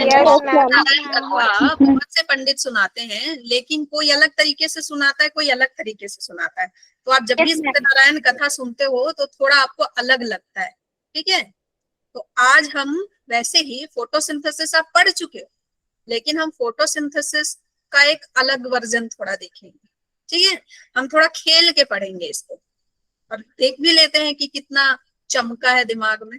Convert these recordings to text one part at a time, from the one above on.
Yes ma'am. Narayan कथा बहुत से पंडित सुनाते हैं, लेकिन कोई अलग तरीके से सुनाता है, कोई अलग तरीके से सुनाता है। तो आप जब भी सत्यनारायण कथा सुनते हो तो थोड़ा आपको अलग लगता है, ठीक है। तो आज हम वैसे ही फोटोसिंथेसिस आप पढ़ चुके हो, लेकिन हम फोटोसिंथेसिस का एक अलग वर्जन थोड़ा देखेंगे, ठीक है। हम थोड़ा खेल के पढ़ेंगे इसको, और देख भी लेते हैं कि कितना चमका है दिमाग में,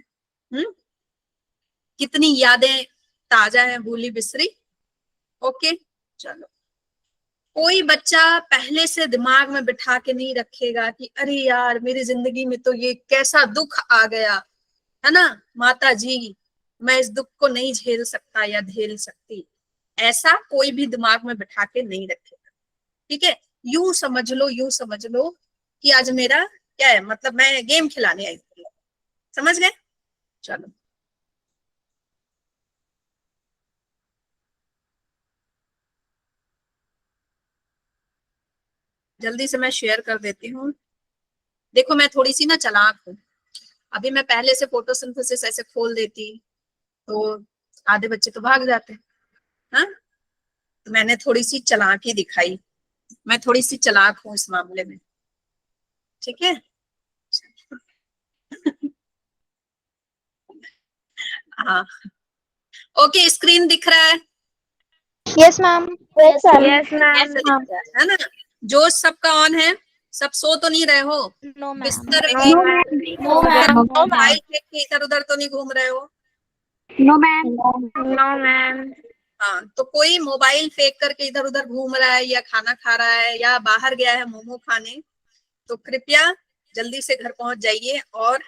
कितनी यादें ताजा है भूली बिसरी। ओके चलो, कोई बच्चा पहले से दिमाग में बिठा के नहीं रखेगा कि अरे यार मेरी जिंदगी में तो ये कैसा दुख आ गया है ना माता जी, मैं इस दुख को नहीं झेल सकता या झेल सकती, ऐसा कोई भी दिमाग में बिठा के नहीं रखेगा, ठीक है। यूं समझ लो, यूं समझ लो कि आज मेरा क्या है, मतलब मैं गेम खिलाने आई हूँ, समझ गए। चलो जल्दी से मैं शेयर कर देती हूँ। देखो मैं थोड़ी सी ना चालाक हूँ, अभी मैं पहले से फोटोसिंथेसिस ऐसे खोल देती तो आधे बच्चे तो भाग जाते, हाँ। तो मैंने थोड़ी सी चालाकी दिखाई, मैं थोड़ी सी चालाक हूँ इस मामले में, ठीक है। हाँ ओके, स्क्रीन दिख रहा है, यस मैम। यस यस ऐसे दिख मैम। रहा है ना। जोश सबका ऑन है, सब सो तो नहीं रहे हो, नो मैम। बिस्तर नो मैम। मोबाइल फेंक के इधर उधर तो नहीं घूम रहे हो। No ma'am. No ma'am. हाँ, तो कोई मोबाइल फेंक करके इधर उधर घूम रहा है या खाना खा रहा है या बाहर गया है मोमो खाने, तो कृपया जल्दी से घर पहुंच जाइए और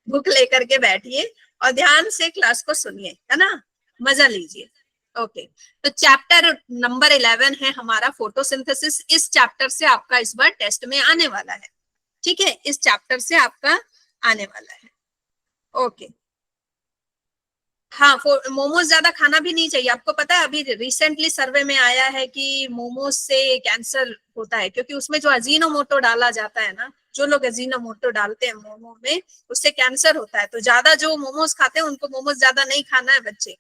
बुक लेकर के बैठिए और ध्यान से क्लास को सुनिए, है ना, मजा लीजिए। ओके, तो चैप्टर नंबर 11 है हमारा फोटोसिंथेसिस। इस चैप्टर से आपका इस बार टेस्ट में आने वाला है, ठीक है, इस चैप्टर से आपका आने वाला है। ओके हाँ, मोमोज ज्यादा खाना भी नहीं चाहिए। आपको पता है अभी रिसेंटली सर्वे में आया है कि मोमोज से कैंसर होता है, क्योंकि उसमें जो अजीनोमोटो डाला जाता है ना, जो लोग अजीनोमोटो डालते हैं मोमो में, उससे कैंसर होता है। तो ज्यादा जो मोमोज खाते हैं उनको मोमोज ज्यादा नहीं खाना है बच्चे,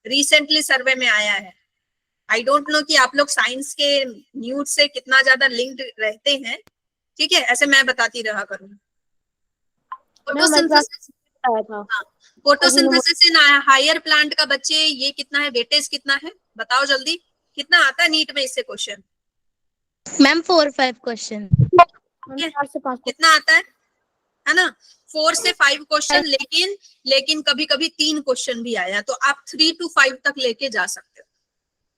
रिसेंटली सर्वे में आया है। आई डोंट नो कि आप लोग साइंस के न्यूज से कितना ज्यादा लिंक्ड रहते हैं, ठीक है, ऐसे मैं बताती रहा करूँ। Photosynthesis, photosynthesis in higher plant का बच्चे ये कितना है, वेटेज कितना है बताओ जल्दी, कितना आता है नीट में इससे क्वेश्चन। Ma'am 4-5 question. कितना आता है ना, 4 से 5 क्वेश्चन, लेकिन कभी कभी 3 क्वेश्चन भी आया, तो आप 3 to 5 तक लेके जा सकते हो,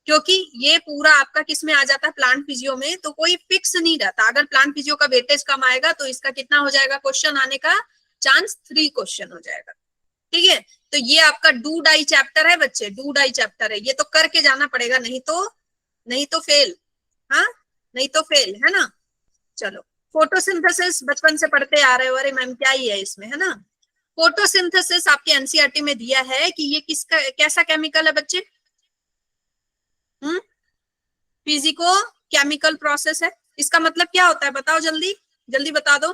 क्योंकि ये पूरा आपका किस में आ जाता है, प्लांट फिजियो में। तो कोई फिक्स नहीं रहता, अगर प्लांट फिजियो का वेटेज कम आएगा तो इसका कितना हो जाएगा, क्वेश्चन आने का चांस 3 क्वेश्चन हो जाएगा, ठीक है। तो ये आपका डू डाई चैप्टर है बच्चे, डू डाई चैप्टर है, ये तो करके जाना पड़ेगा, नहीं तो फेल, हाँ नहीं तो फेल, है ना। चलो, फोटोसिंथेसिस बचपन से पढ़ते आ रहे हो, अरे मैम क्या ही है इसमें, है ना। फोटोसिंथेसिस आपके एनसीईआरटी में दिया है कि ये किसका कैसा केमिकल है बच्चे, फिजिको केमिकल प्रोसेस है। इसका मतलब क्या होता है बताओ जल्दी, जल्दी बता दो,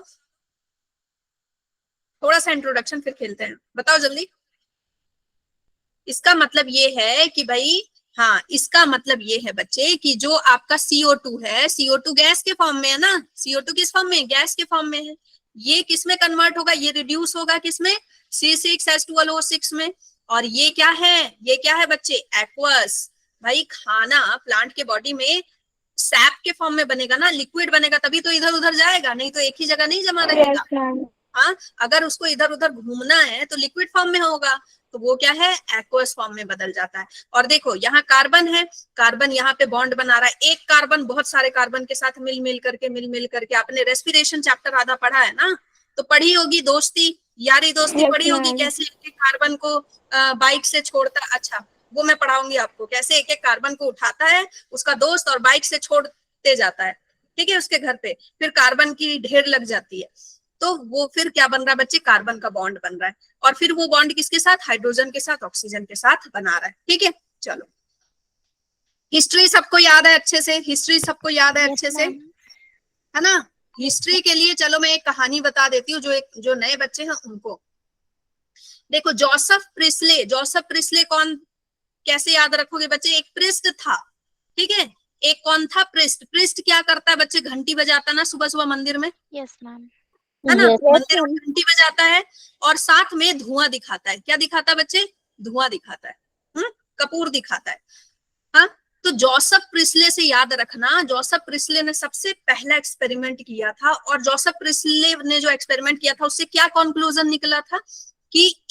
थोड़ा सा इंट्रोडक्शन फिर खेलते हैं, बताओ जल्दी। इसका मतलब ये है कि भाई, हाँ इसका मतलब ये है बच्चे कि जो आपका CO2 है, CO2 गैस के फॉर्म में है ना, CO2 किस फॉर्म में, गैस के फॉर्म में है, ये किस में कन्वर्ट होगा, ये रिड्यूस होगा किसमें, C6H12O6 में। और ये क्या है बच्चे, एक्वस। भाई खाना प्लांट के बॉडी में सैप के फॉर्म में बनेगा ना, लिक्विड बनेगा, तभी तो इधर उधर जाएगा, नहीं तो एक ही जगह नहीं जमा रहेगा। हाँ, अगर उसको इधर उधर घूमना है तो लिक्विड फॉर्म में होगा, तो वो क्या है, एक्वस फॉर्म में बदल जाता है। और देखो यहाँ कार्बन है, कार्बन यहाँ पे बॉन्ड बना रहा है, एक कार्बन बहुत सारे कार्बन के साथ मिल मिल करके, आपने रेस्पिरेशन चैप्टर आधा पढ़ा है ना, तो पढ़ी होगी दोस्ती यारी दोस्ती, पढ़ी होगी कैसे एक एक कार्बन को बाइक से छोड़ता, अच्छा वो मैं पढ़ाऊंगी आपको, कैसे एक एक कार्बन को उठाता है उसका दोस्त और बाइक से छोड़ते जाता है, ठीक है, उसके घर पे, फिर कार्बन की ढेर लग जाती है, तो वो फिर क्या बन रहा है बच्चे, कार्बन का बॉन्ड बन रहा है, और फिर वो बॉन्ड किसके साथ, हाइड्रोजन के साथ, ऑक्सीजन के साथ बना रहा है, ठीक है। चलो, हिस्ट्री सबको याद है अच्छे से, हिस्ट्री सबको याद है अच्छे से, है ना। हिस्ट्री के लिए चलो मैं एक कहानी बता देती हूँ, जो नए बच्चे हैं उनको। देखो जोसेफ प्रिस्ले कौन कैसे याद रखोगे बच्चे? एक पृष्ठ था, ठीक है, एक कौन था? पृष्ठ। पृष्ठ क्या करता है बच्चे? घंटी बजाता ना सुबह सुबह मंदिर में, Yes, ma'am. है ना? Yes, मंदिर में ma'am. घंटी बजाता है और साथ में धुआं दिखाता है। क्या दिखाता है बच्चे? धुआं दिखाता है, कपूर दिखाता है। हाँ, तो जोसेफ प्रिस्ले से याद रखना, जोसेफ प्रिस्ले ने सबसे पहला एक्सपेरिमेंट किया था, और जोसेफ प्रिस्ले ने जो एक्सपेरिमेंट किया था उससे क्या कंक्लूजन निकला था कि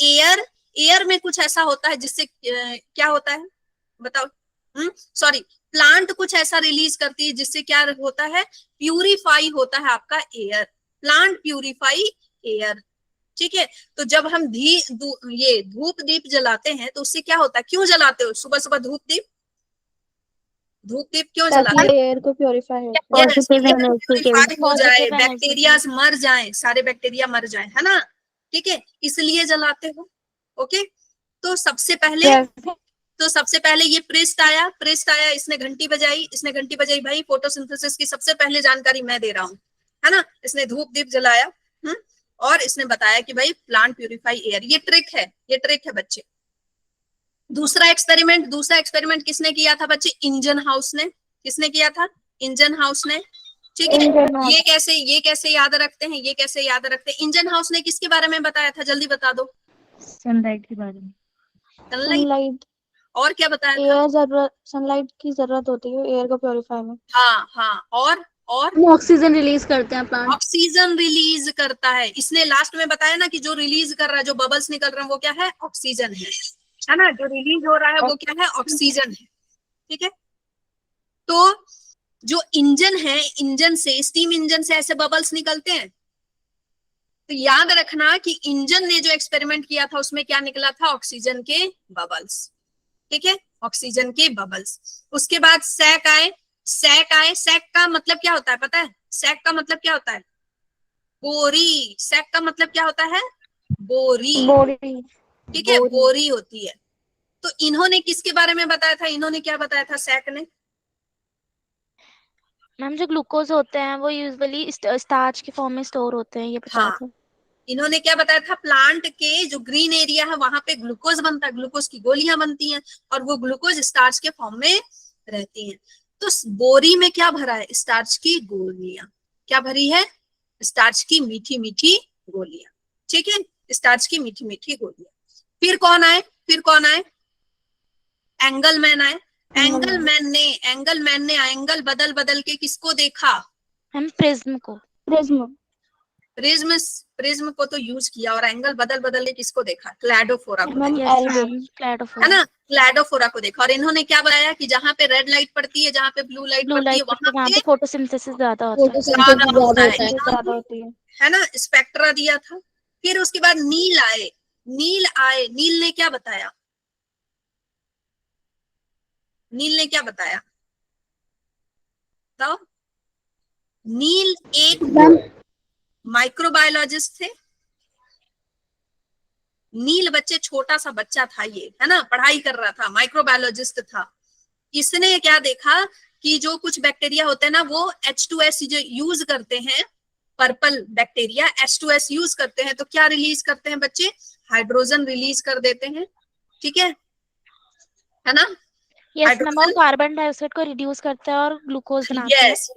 एयर में कुछ ऐसा होता है जिससे क्या होता है बताओ? सॉरी, प्लांट कुछ ऐसा रिलीज करती है जिससे क्या होता है? प्यूरिफाई होता है आपका एयर। प्लांट प्यूरिफाई एयर, ठीक है। तो जब हम ये धूप दीप जलाते हैं तो उससे क्या होता है? क्यों जलाते हो सुबह सुबह धूप दीप? धूप दीप क्यों जलाते हो? एयर को प्योरीफाई हो। Positive energy के लिए। प्यूरिफाई हो जाए, Positive energy बैक्टीरिया मर जाए, सारे बैक्टीरिया मर जाए, है ना? ठीक है, इसलिए जलाते हो। ओके, तो सबसे पहले ये प्रेस्ट आया, इसने घंटी बजाई भाई, फोटोसिंथेसिस की सबसे पहले जानकारी मैं दे रहा हूँ, है ना? इसने धूप दीप जलाया, और इसने बताया कि भाई प्लांट प्यूरिफाई एयर। ये ट्रिक है बच्चे। दूसरा एक्सपेरिमेंट किसने किया था बच्चे? इंजन हाउस ने। किसने किया था? इंजन हाउस ने, ठीक है। ये कैसे याद रखते हैं? इंजन हाउस ने किसके बारे में बताया था? जल्दी बता दो। सनलाइट के बारे में। सनलाइट, और क्या बताया था? सनलाइट की जरूरत होती है एयर को प्योरीफाई में। हाँ, और ऑक्सीजन रिलीज करते हैं प्लांट। ऑक्सीजन रिलीज करता है। इसने लास्ट में बताया ना कि जो रिलीज कर रहा है, जो बबल्स निकल रहे हैं, वो क्या है? ऑक्सीजन है ना? जो रिलीज हो रहा है वो क्या है? ऑक्सीजन है, ठीक है। तो जो इंजन है, इंजन से, स्टीम इंजन से ऐसे बबल्स निकलते हैं। तो याद रखना कि इंजन ने जो एक्सपेरिमेंट किया था उसमें क्या निकला था? ऑक्सीजन के बबल्स, ठीक है, ऑक्सीजन के बबल्स। उसके बाद सैक आए। सैक का मतलब क्या होता है पता है? सैक का मतलब क्या होता है? बोरी। सैक का मतलब क्या होता है? बोरी, ठीक है, बोरी होती है। तो इन्होंने किसके बारे में बताया था? इन्होंने क्या बताया था सैक ने? मैम जो ग्लूकोज होते हैं वो यूजुअली स्टार्च के फॉर्म में स्टोर होते हैं, ये बताया हाँ, था। इन्होंने क्या बताया था? प्लांट के जो ग्रीन एरिया है वहां पे ग्लूकोज बनता है, ग्लूकोज की गोलियां बनती हैं, और वो ग्लूकोज स्टार्च के फॉर्म में रहती हैं। तो बोरी में क्या भरा है? स्टार्च की गोलियां। क्या भरी है? स्टार्च की मीठी मीठी गोलियां, ठीक है, स्टार्च की मीठी मीठी गोलियां। फिर कौन आए? एंगलमैन आए। एंगलमैन ने एंगल बदल बदल के किसको देखा? हम प्रिज्म को। प्रिज्म को तो यूज किया, और एंगल बदल बदल के किसको देखा? क्लैडोफोरा को देखा, Yes, ma'am. है Cladophora. ना? क्लैडोफोरा को देखा। और इन्होंने क्या बताया कि जहां पे रेड लाइट पड़ती है, जहां पे ब्लू लाइट ब्लू पड़ती है, लाइट पड़ती है वहां पे फोटोसिंथेसिस ज्यादा होता है। ज्यादा होता है, ज्यादा होती है। है ना? स्पेक्ट्रा दिया था। फिर उसके बाद नील ने क्या बताया? बताओ। नील एक माइक्रोबायोलॉजिस्ट थे। नील बच्चे छोटा सा बच्चा था, ये है ना, पढ़ाई कर रहा था, माइक्रोबायोलॉजिस्ट था। इसने क्या देखा कि जो कुछ बैक्टीरिया होते हैं ना, वो H2S जो यूज करते हैं, पर्पल बैक्टीरिया H2S यूज करते हैं, तो क्या रिलीज करते हैं बच्चे? हाइड्रोजन रिलीज कर देते हैं, ठीक है ना? यस मैम, और कार्बन डाइऑक्साइड को रिड्यूस करते हैं और ग्लूकोज बनाते हैं। यस,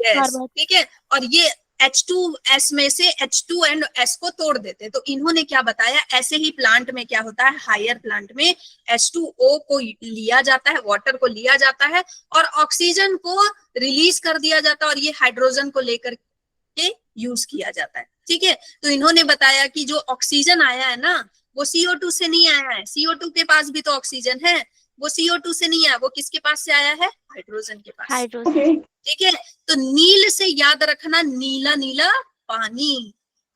ठीक है। और ये H2S में से H2 एंड S को तोड़ देते हैं। तो इन्होंने क्या बताया? ऐसे ही प्लांट में क्या होता है? हायर प्लांट में H2O को लिया जाता है, वाटर को लिया जाता है, और ऑक्सीजन को रिलीज कर दिया जाता है, और ये हाइड्रोजन को लेकर के यूज किया जाता है, ठीक है। तो इन्होंने बताया कि जो ऑक्सीजन आया है ना, वो CO2 से नहीं आया है। CO2 के पास भी तो ऑक्सीजन है, वो CO2 से नहीं आया, वो किसके पास से आया है? हाइड्रोजन के पास, हाइड्रोजन। ठीक है। तो नील से याद रखना, नीला नीला पानी,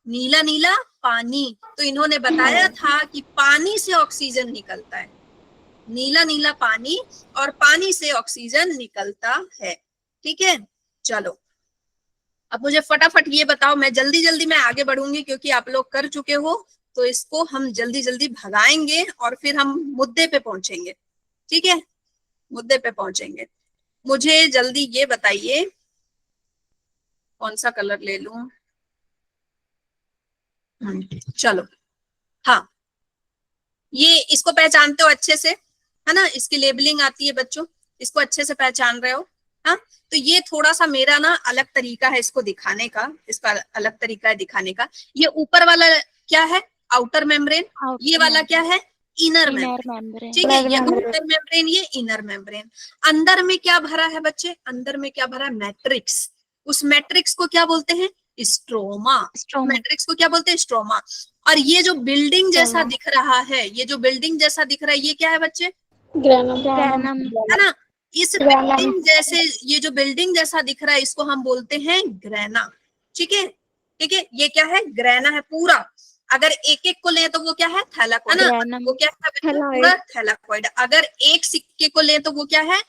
नीला नीला पानी। तो इन्होंने बताया था कि पानी से ऑक्सीजन निकलता है, नीला नीला पानी, और पानी से ऑक्सीजन निकलता है, ठीक है। चलो, अब मुझे फटाफट ये बताओ, मैं जल्दी मैं आगे बढ़ूंगी क्योंकि आप लोग कर चुके हो, तो इसको हम जल्दी भगाएंगे और फिर हम मुद्दे पे पहुंचेंगे, ठीक है, मुद्दे पे पहुंचेंगे। मुझे जल्दी ये बताइए, कौन सा कलर ले लूं? चलो, हाँ, ये इसको पहचानते हो अच्छे से, है ना, इसकी लेबलिंग आती है बच्चों, इसको अच्छे से पहचान रहे हो। हाँ, तो ये थोड़ा सा मेरा ना अलग तरीका है इसको दिखाने का, इसका अलग तरीका है दिखाने का। ये ऊपर वाला क्या है, आउटर मेम्ब्रेन, ये वाला क्या है, इनर मेम्ब्रेन। मेम्ब्रेन। ठीक है, ये आउटर मेम्ब्रेन, ये इनर मेम्ब्रेन। अंदर में क्या भरा है बच्चे, अंदर में क्या भरा है, मैट्रिक्स। उस मैट्रिक्स को क्या बोलते हैं, स्ट्रोमा। मैट्रिक्स को क्या बोलते हैं, स्ट्रोमा। और ये जो बिल्डिंग जैसा दिख रहा है, ये जो बिल्डिंग जैसा दिख रहा है, ये क्या है बच्चे, ग्रैनम। है ना। इस बिल्डिंग जैसे, ये जो बिल्डिंग जैसा दिख रहा है, इसको हम बोलते हैं ग्रैना। ठीक है, ठीक है, ये क्या है, ग्रैना है पूरा। अगर एक एक को लें तो वो क्या है, थैलाकॉइड, है ना, वो क्या है पूरा थैलाकॉइड। अगर एक सिक्के को लें तो वो क्या है,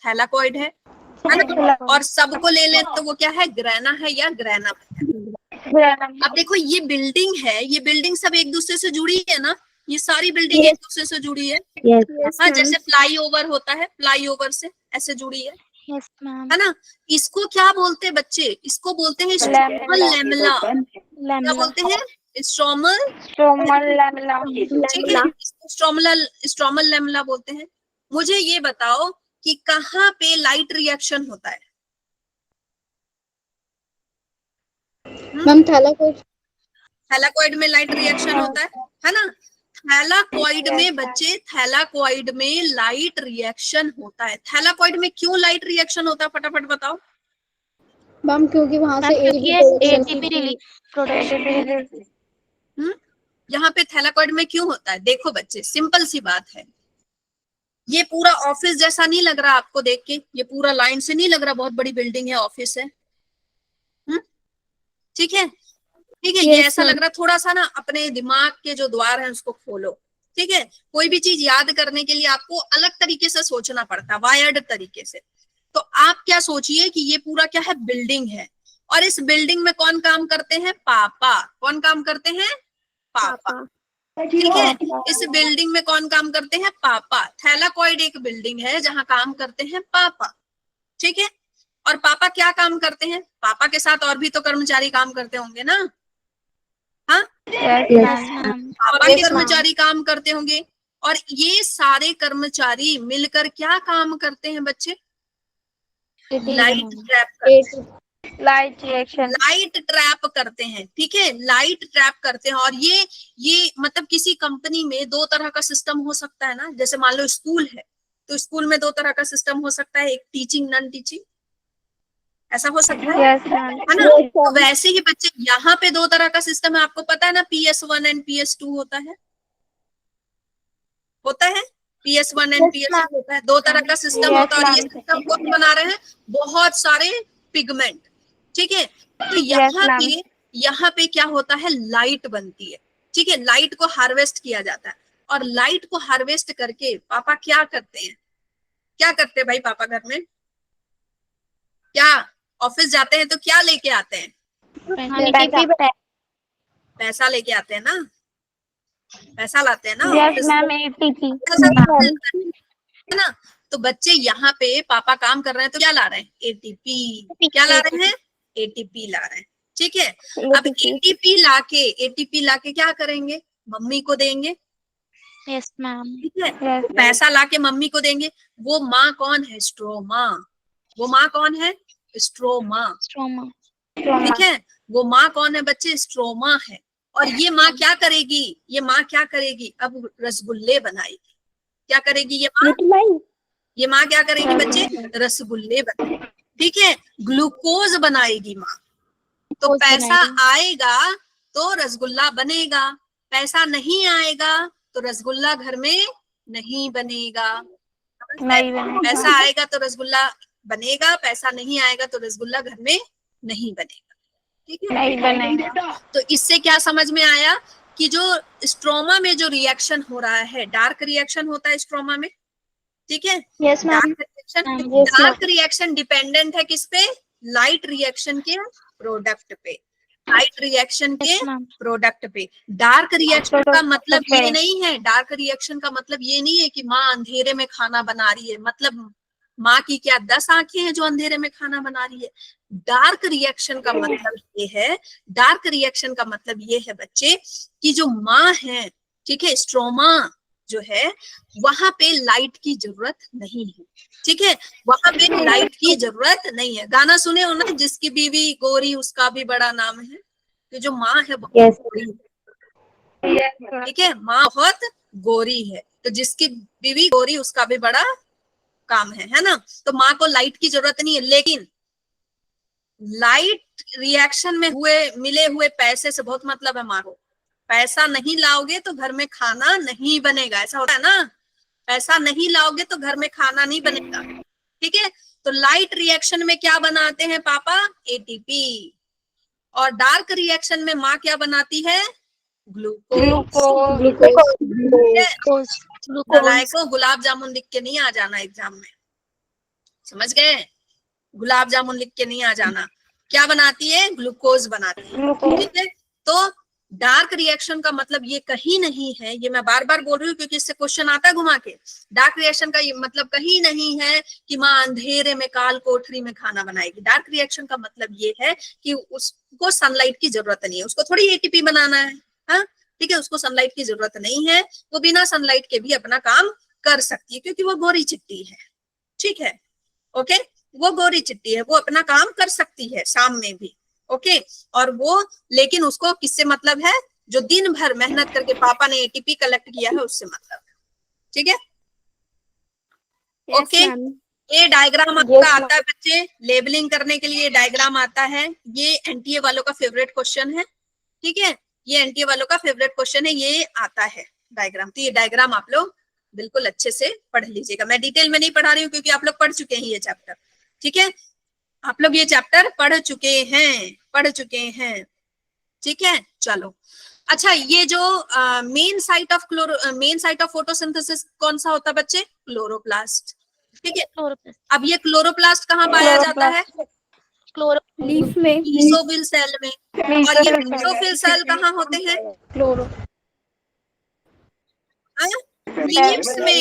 थैलाकॉइड है ना। और सबको ले लें तो वो क्या है, ग्रैना है या ग्रैनम है। अब देखो ये बिल्डिंग है, ये बिल्डिंग सब एक दूसरे से जुड़ी है ना, ये सारी बिल्डिंग एक दूसरे से जुड़ी है। हाँ, जैसे फ्लाईओवर होता है, फ्लाईओवर से ऐसे जुड़ी है, है ना। इसको क्या बोलते हैं बच्चे, इसको बोलते हैं स्ट्रोमल लैमेला। क्या बोलते हैं, स्ट्रोमल लैमेला। ठीक है, स्ट्रोमल लैमेला बोलते हैं। मुझे ये बताओ कि कहाँ पे लाइट रिएक्शन होता है, मैम थैलाकॉइड में लाइट रिएक्शन होता है ना। थैलाकॉइड में बच्चे, थैलाकॉइड में लाइट रिएक्शन होता है। थैलाकॉइड में क्यों लाइट रिएक्शन होता है, फटाफट बताओ। मैम क्योंकि वहां से एटीपी यहाँ पे थैलाकॉइड में क्यों होता है, देखो बच्चे सिंपल सी बात है। ये पूरा ऑफिस जैसा नहीं लग रहा आपको देख के, ये पूरा लाइन से नहीं लग रहा, बहुत बड़ी बिल्डिंग है, ऑफिस है। ठीक है, ठीक है, ये ऐसा लग रहा, थोड़ा सा ना अपने दिमाग के जो द्वार हैं उसको खोलो। ठीक है, कोई भी चीज याद करने के लिए आपको अलग तरीके से सोचना पड़ता है, वायर्ड तरीके से। तो आप क्या सोचिए कि ये पूरा क्या है, बिल्डिंग है, और इस बिल्डिंग में कौन काम करते हैं, पापा। कौन काम करते हैं, पापा। ठीक है, इस बिल्डिंग में कौन काम करते हैं, पापा। थैलाकॉइड एक बिल्डिंग है जहां काम करते हैं पापा। ठीक है, और पापा क्या काम करते हैं, पापा के साथ और भी तो कर्मचारी काम करते होंगे ना। हाँ, पापा के कर्मचारी काम करते होंगे, और ये सारे कर्मचारी मिलकर क्या काम करते हैं बच्चे, लाइट ट्रैप करते हैं। ठीक है, लाइट ट्रैप करते हैं। और ये मतलब किसी कंपनी में दो तरह का सिस्टम हो सकता है ना, जैसे मान लो स्कूल है, तो स्कूल में दो तरह का सिस्टम हो सकता है, एक टीचिंग, नॉन टीचिंग, ऐसा हो सकता है ना। तो वैसे ही बच्चे यहाँ पे दो तरह का सिस्टम है, आपको पता है ना, PS1 एंड PS2 होता है PS1 एंड PS2 होता है, दो तरह का सिस्टम होता है। और ये सिस्टम कौन बना रहे हैं, बहुत सारे पिगमेंट। ठीक है, तो यहाँ पे क्या होता है, लाइट बनती है। ठीक है, लाइट को हार्वेस्ट किया जाता है, और लाइट को हार्वेस्ट करके पापा क्या करते हैं, क्या करते हैं भाई पापा घर में, क्या ऑफिस जाते हैं तो क्या लेके आते हैं, पैसा लेके आते हैं ना, पैसा लाते हैं ना, है ना। तो बच्चे यहाँ पे पापा काम कर रहे हैं तो क्या ला रहे हैं, एटीपी। क्या ला रहे हैं, एटीपी ला रहे हैं। ठीक है, अब एटीपी लाके क्या करेंगे, मम्मी को देंगे। Yes ma'am. ठीक है, पैसा लाके मम्मी को देंगे। वो माँ कौन है, स्ट्रोमा। वो माँ कौन है, स्ट्रोमा। ठीक है, वो माँ कौन है बच्चे, स्ट्रोमा है। और ये माँ क्या करेगी, ये माँ क्या करेगी, अब रसगुल्ले बनाएगी। क्या करेगी ये माँ क्या करेगी बच्चे, रसगुल्ले बनाएगी। ठीक है, ग्लूकोज बनाएगी माँ। तो पैसा आएगा तो रसगुल्ला बनेगा, पैसा नहीं आएगा तो रसगुल्ला घर में नहीं बनेगा। पैसा आएगा तो रसगुल्ला बनेगा, पैसा नहीं आएगा तो रसगुल्ला घर में नहीं बनेगा। ठीक है, नहीं बनेगा। तो इससे क्या समझ में आया कि जो स्ट्रोमा में जो रिएक्शन हो रहा है, डार्क रिएक्शन होता है स्ट्रोमा में। ठीक है, डार्क रिएक्शन डिपेंडेंट है किस पे, लाइट रिएक्शन के प्रोडक्ट पे, लाइट रिएक्शन के प्रोडक्ट पे। डार्क रिएक्शन का मतलब ये नहीं है, डार्क रिएक्शन का मतलब ये नहीं है कि माँ अंधेरे में खाना बना रही है, मतलब माँ की क्या 10 आंखें हैं जो अंधेरे में खाना बना रही है। डार्क रिएक्शन का मतलब ये है, डार्क रिएक्शन का मतलब ये है बच्चे कि जो माँ है, ठीक है, स्ट्रोमा जो है वहां पे लाइट की जरूरत नहीं है, ठीक है, वहां पे लाइट की जरूरत नहीं है। गाना सुने हो ना, जिसकी बीवी गोरी उसका भी बड़ा नाम है, तो जो माँ है बहुत Yes. गोरी है, ठीक है, माँ बहुत गोरी है, तो जिसकी बीवी गोरी उसका भी बड़ा काम है ना। तो माँ को लाइट की जरूरत नहीं है, लेकिन लाइट रिएक्शन में मिले हुए पैसे से बहुत मतलब है माँ को। पैसा नहीं लाओगे तो घर में खाना नहीं बनेगा, ऐसा होता है ना, पैसा नहीं लाओगे तो घर में खाना नहीं बनेगा, ठीक है। तो लाइट रिएक्शन में क्या बनाते हैं पापा, एटीपी, और डार्क रिएक्शन में माँ क्या बनाती है, ग्लूकोज। नालायकों, गुलाब जामुन लिख के नहीं आ जाना एग्जाम में, समझ गए, गुलाब जामुन लिख के नहीं आ जाना। क्या बनाती है, ग्लूकोज बनाती है, ठीक है। तो डार्क रिएक्शन का मतलब ये कहीं नहीं है, ये मैं बार बार बोल रही हूँ क्योंकि इससे क्वेश्चन आता है घुमा के। डार्क रिएक्शन का ये मतलब कहीं नहीं है कि माँ अंधेरे में काल कोठरी में खाना बनाएगी। डार्क रिएक्शन का मतलब ये है कि उसको सनलाइट की जरूरत नहीं है, उसको थोड़ी एटीपी बनाना है, हाँ ठीक है, उसको सनलाइट की जरूरत नहीं है, वो बिना सनलाइट के भी अपना काम कर सकती है क्योंकि वो गोरी चिट्टी है, ठीक है, ओके, वो गोरी चिट्टी है, वो अपना काम कर सकती है शाम में भी, ओके। और वो, लेकिन उसको किससे मतलब है, जो दिन भर मेहनत करके पापा ने एटीपी कलेक्ट किया है उससे मतलब है, ठीक है, ओके। ये डायग्राम आपका आता है बच्चे, लेबलिंग करने के लिए डायग्राम आता है, ये एनटीए वालों का फेवरेट क्वेश्चन है, ठीक है, ये एनटीए वालों का फेवरेट क्वेश्चन है, ये आता है डायग्राम। तो ये डायग्राम आप लोग बिल्कुल अच्छे से पढ़ लीजिएगा, मैं डिटेल में नहीं पढ़ा रही हूँ क्योंकि आप लोग पढ़ चुके हैं ये चैप्टर, ठीक है, आप लोग ये चैप्टर पढ़ चुके हैं, ठीक है। चलो, अच्छा, ये जो मेन साइट ऑफ फोटोसिंथेसिस कौन सा होता है बच्चे, क्लोरोप्लास्ट, ठीक है। अब ये क्लोरोप्लास्ट कहाँ पाया जाता है, लीफ में, मीसोफिल सेल में, और ये मीसोफिल सेल कहाँ होते हैं, क्लोरो, लीव्स में,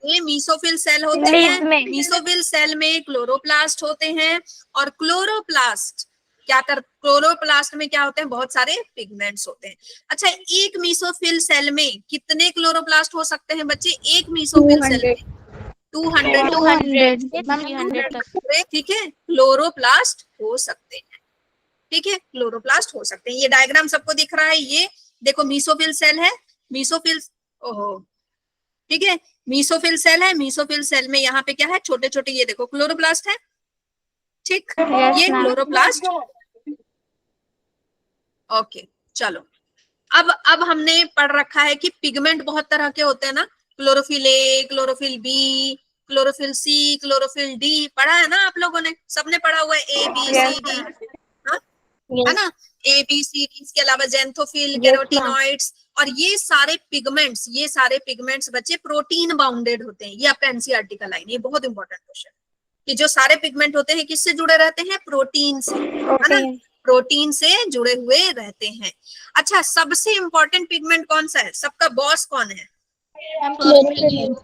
ये मीसोफिल सेल होते हैं, मीसोफिल सेल में क्लोरोप्लास्ट होते हैं, और क्लोरोप्लास्ट क्लोरोप्लास्ट में क्या होते हैं, बहुत सारे पिगमेंट्स होते हैं। अच्छा, एक मीसोफिल सेल में कितने क्लोरोप्लास्ट हो सकते हैं बच्चे, एक मीसोफिल सेल में 200 ठीक है, क्लोरोप्लास्ट हो सकते हैं, ठीक है, क्लोरोप्लास्ट हो सकते हैं। ये डायग्राम सबको दिख रहा है, ये देखो मीसोफिल सेल है, मीसोफिल, ओहो, ठीक है, मीसोफिल सेल है, मीसोफिल सेल में यहाँ पे क्या है, छोटे छोटे, ये देखो क्लोरोप्लास्ट है, ठीक, ये क्लोरोप्लास्ट, ओके। चलो, अब हमने पढ़ रखा है कि पिगमेंट बहुत तरह के होते हैं ना, chlorophyll A, chlorophyll B, chlorophyll C, chlorophyll D, पढ़ा है ना आप लोगों ने, सबने पढ़ा हुआ है, ए बी सी डी, है ना, ए बी सी डी, इसके अलावा जेंथोफिल, कैरोटीनॉइड्स, और ये सारे पिगमेंट्स बच्चे प्रोटीन बाउंडेड होते हैं। ये आपका एनसीईआरटी का लाइन, ये बहुत इंपॉर्टेंट क्वेश्चन, कि जो सारे पिगमेंट होते हैं किससे जुड़े रहते हैं, प्रोटीन से, है ना, प्रोटीन से जुड़े हुए रहते हैं। अच्छा, सबसे इंपॉर्टेंट पिगमेंट कौन सा है, सबका बॉस कौन है, क्लोरोफिल,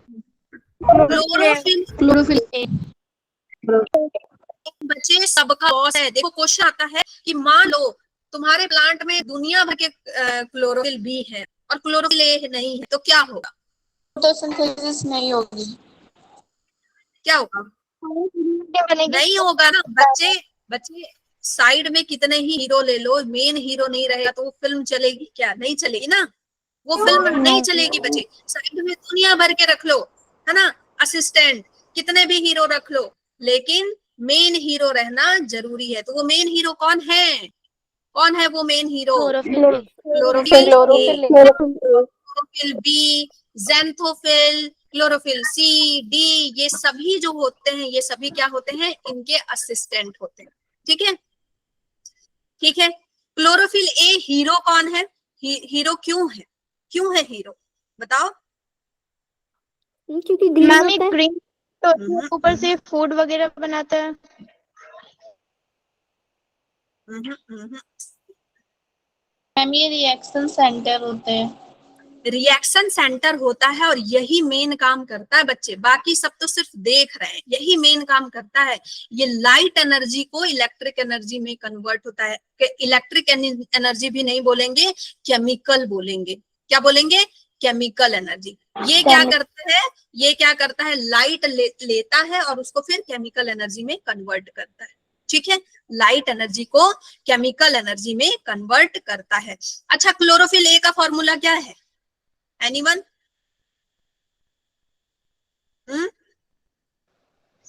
बच्चे सबका बॉस है। देखो क्वेश्चन आता है कि मान लो तुम्हारे प्लांट में दुनिया भर के क्लोरोफिल बी है और क्लोरोफिल ए नहीं है, तो क्या होगा, फोटोसिंथेसिस नहीं होगी, क्या होगा, नहीं होगा ना बच्चे साइड में कितने ही हीरो ले लो, मेन हीरो नहीं रहेगा तो वो फिल्म चलेगी क्या, नहीं चलेगी ना, वो फिल्म नहीं चलेगी बच्चे। साइड में दुनिया भर के रख लो, है ना, असिस्टेंट, कितने भी हीरो रख लो, लेकिन मेन हीरो रहना जरूरी है। तो वो मेन हीरो कौन है वो main hero, chlorophyll B, xanthophyll, chlorophyll C, D, ये सभी जो होते हैं, ये सभी क्या होते हैं, इनके असिस्टेंट होते हैं, ठीक है, ठीक है। क्लोरोफिल ए हीरो कौन है, हीरो क्यों है हीरो, बताओ, क्योंकि ग्रीन तो ऊपर से फूड वगैरह बनाता है। मैम ये रिएक्शन सेंटर होते हैं, रिएक्शन सेंटर होता है और यही मेन काम करता है बच्चे, बाकी सब तो सिर्फ देख रहे हैं, यही मेन काम करता है। ये लाइट एनर्जी को इलेक्ट्रिक एनर्जी में कन्वर्ट होता है, इलेक्ट्रिक एनर्जी भी नहीं बोलेंगे, केमिकल बोलेंगे, क्या बोलेंगे, केमिकल एनर्जी। ये क्या करता है, ये क्या करता है, लाइट लेता है और उसको फिर केमिकल एनर्जी में कन्वर्ट करता है। ठीक है, लाइट एनर्जी को केमिकल एनर्जी में कन्वर्ट करता है। अच्छा, क्लोरोफिल ए का फॉर्मूला क्या है, anyone?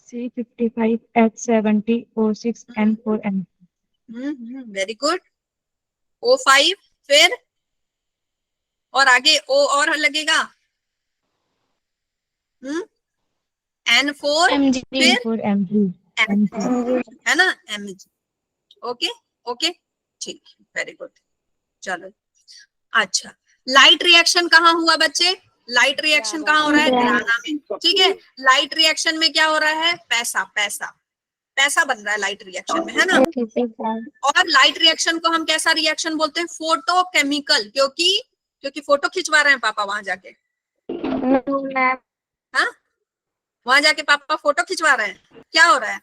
C55H70O6N4N। Very good. O5 फिर और आगे O और लगेगा, N4 Mg फिर N4Mg। है ना, Mg। ओके ओके, ठीक, वेरी गुड। चलो, अच्छा, लाइट रिएक्शन कहाँ हुआ बच्चे? लाइट रिएक्शन कहाँ हो रहा है? ग्राना में। ठीक है, लाइट रिएक्शन में क्या हो रहा है? पैसा पैसा पैसा बन रहा है लाइट रिएक्शन में, है ना। और लाइट रिएक्शन को हम कैसा रिएक्शन बोलते हैं? फोटोकेमिकल, क्योंकि फोटो खिंचवा रहे हैं पापा वहां जाके। हाँ, वहां जाके पापा फोटो खिंचवा रहे हैं, क्या हो रहा है?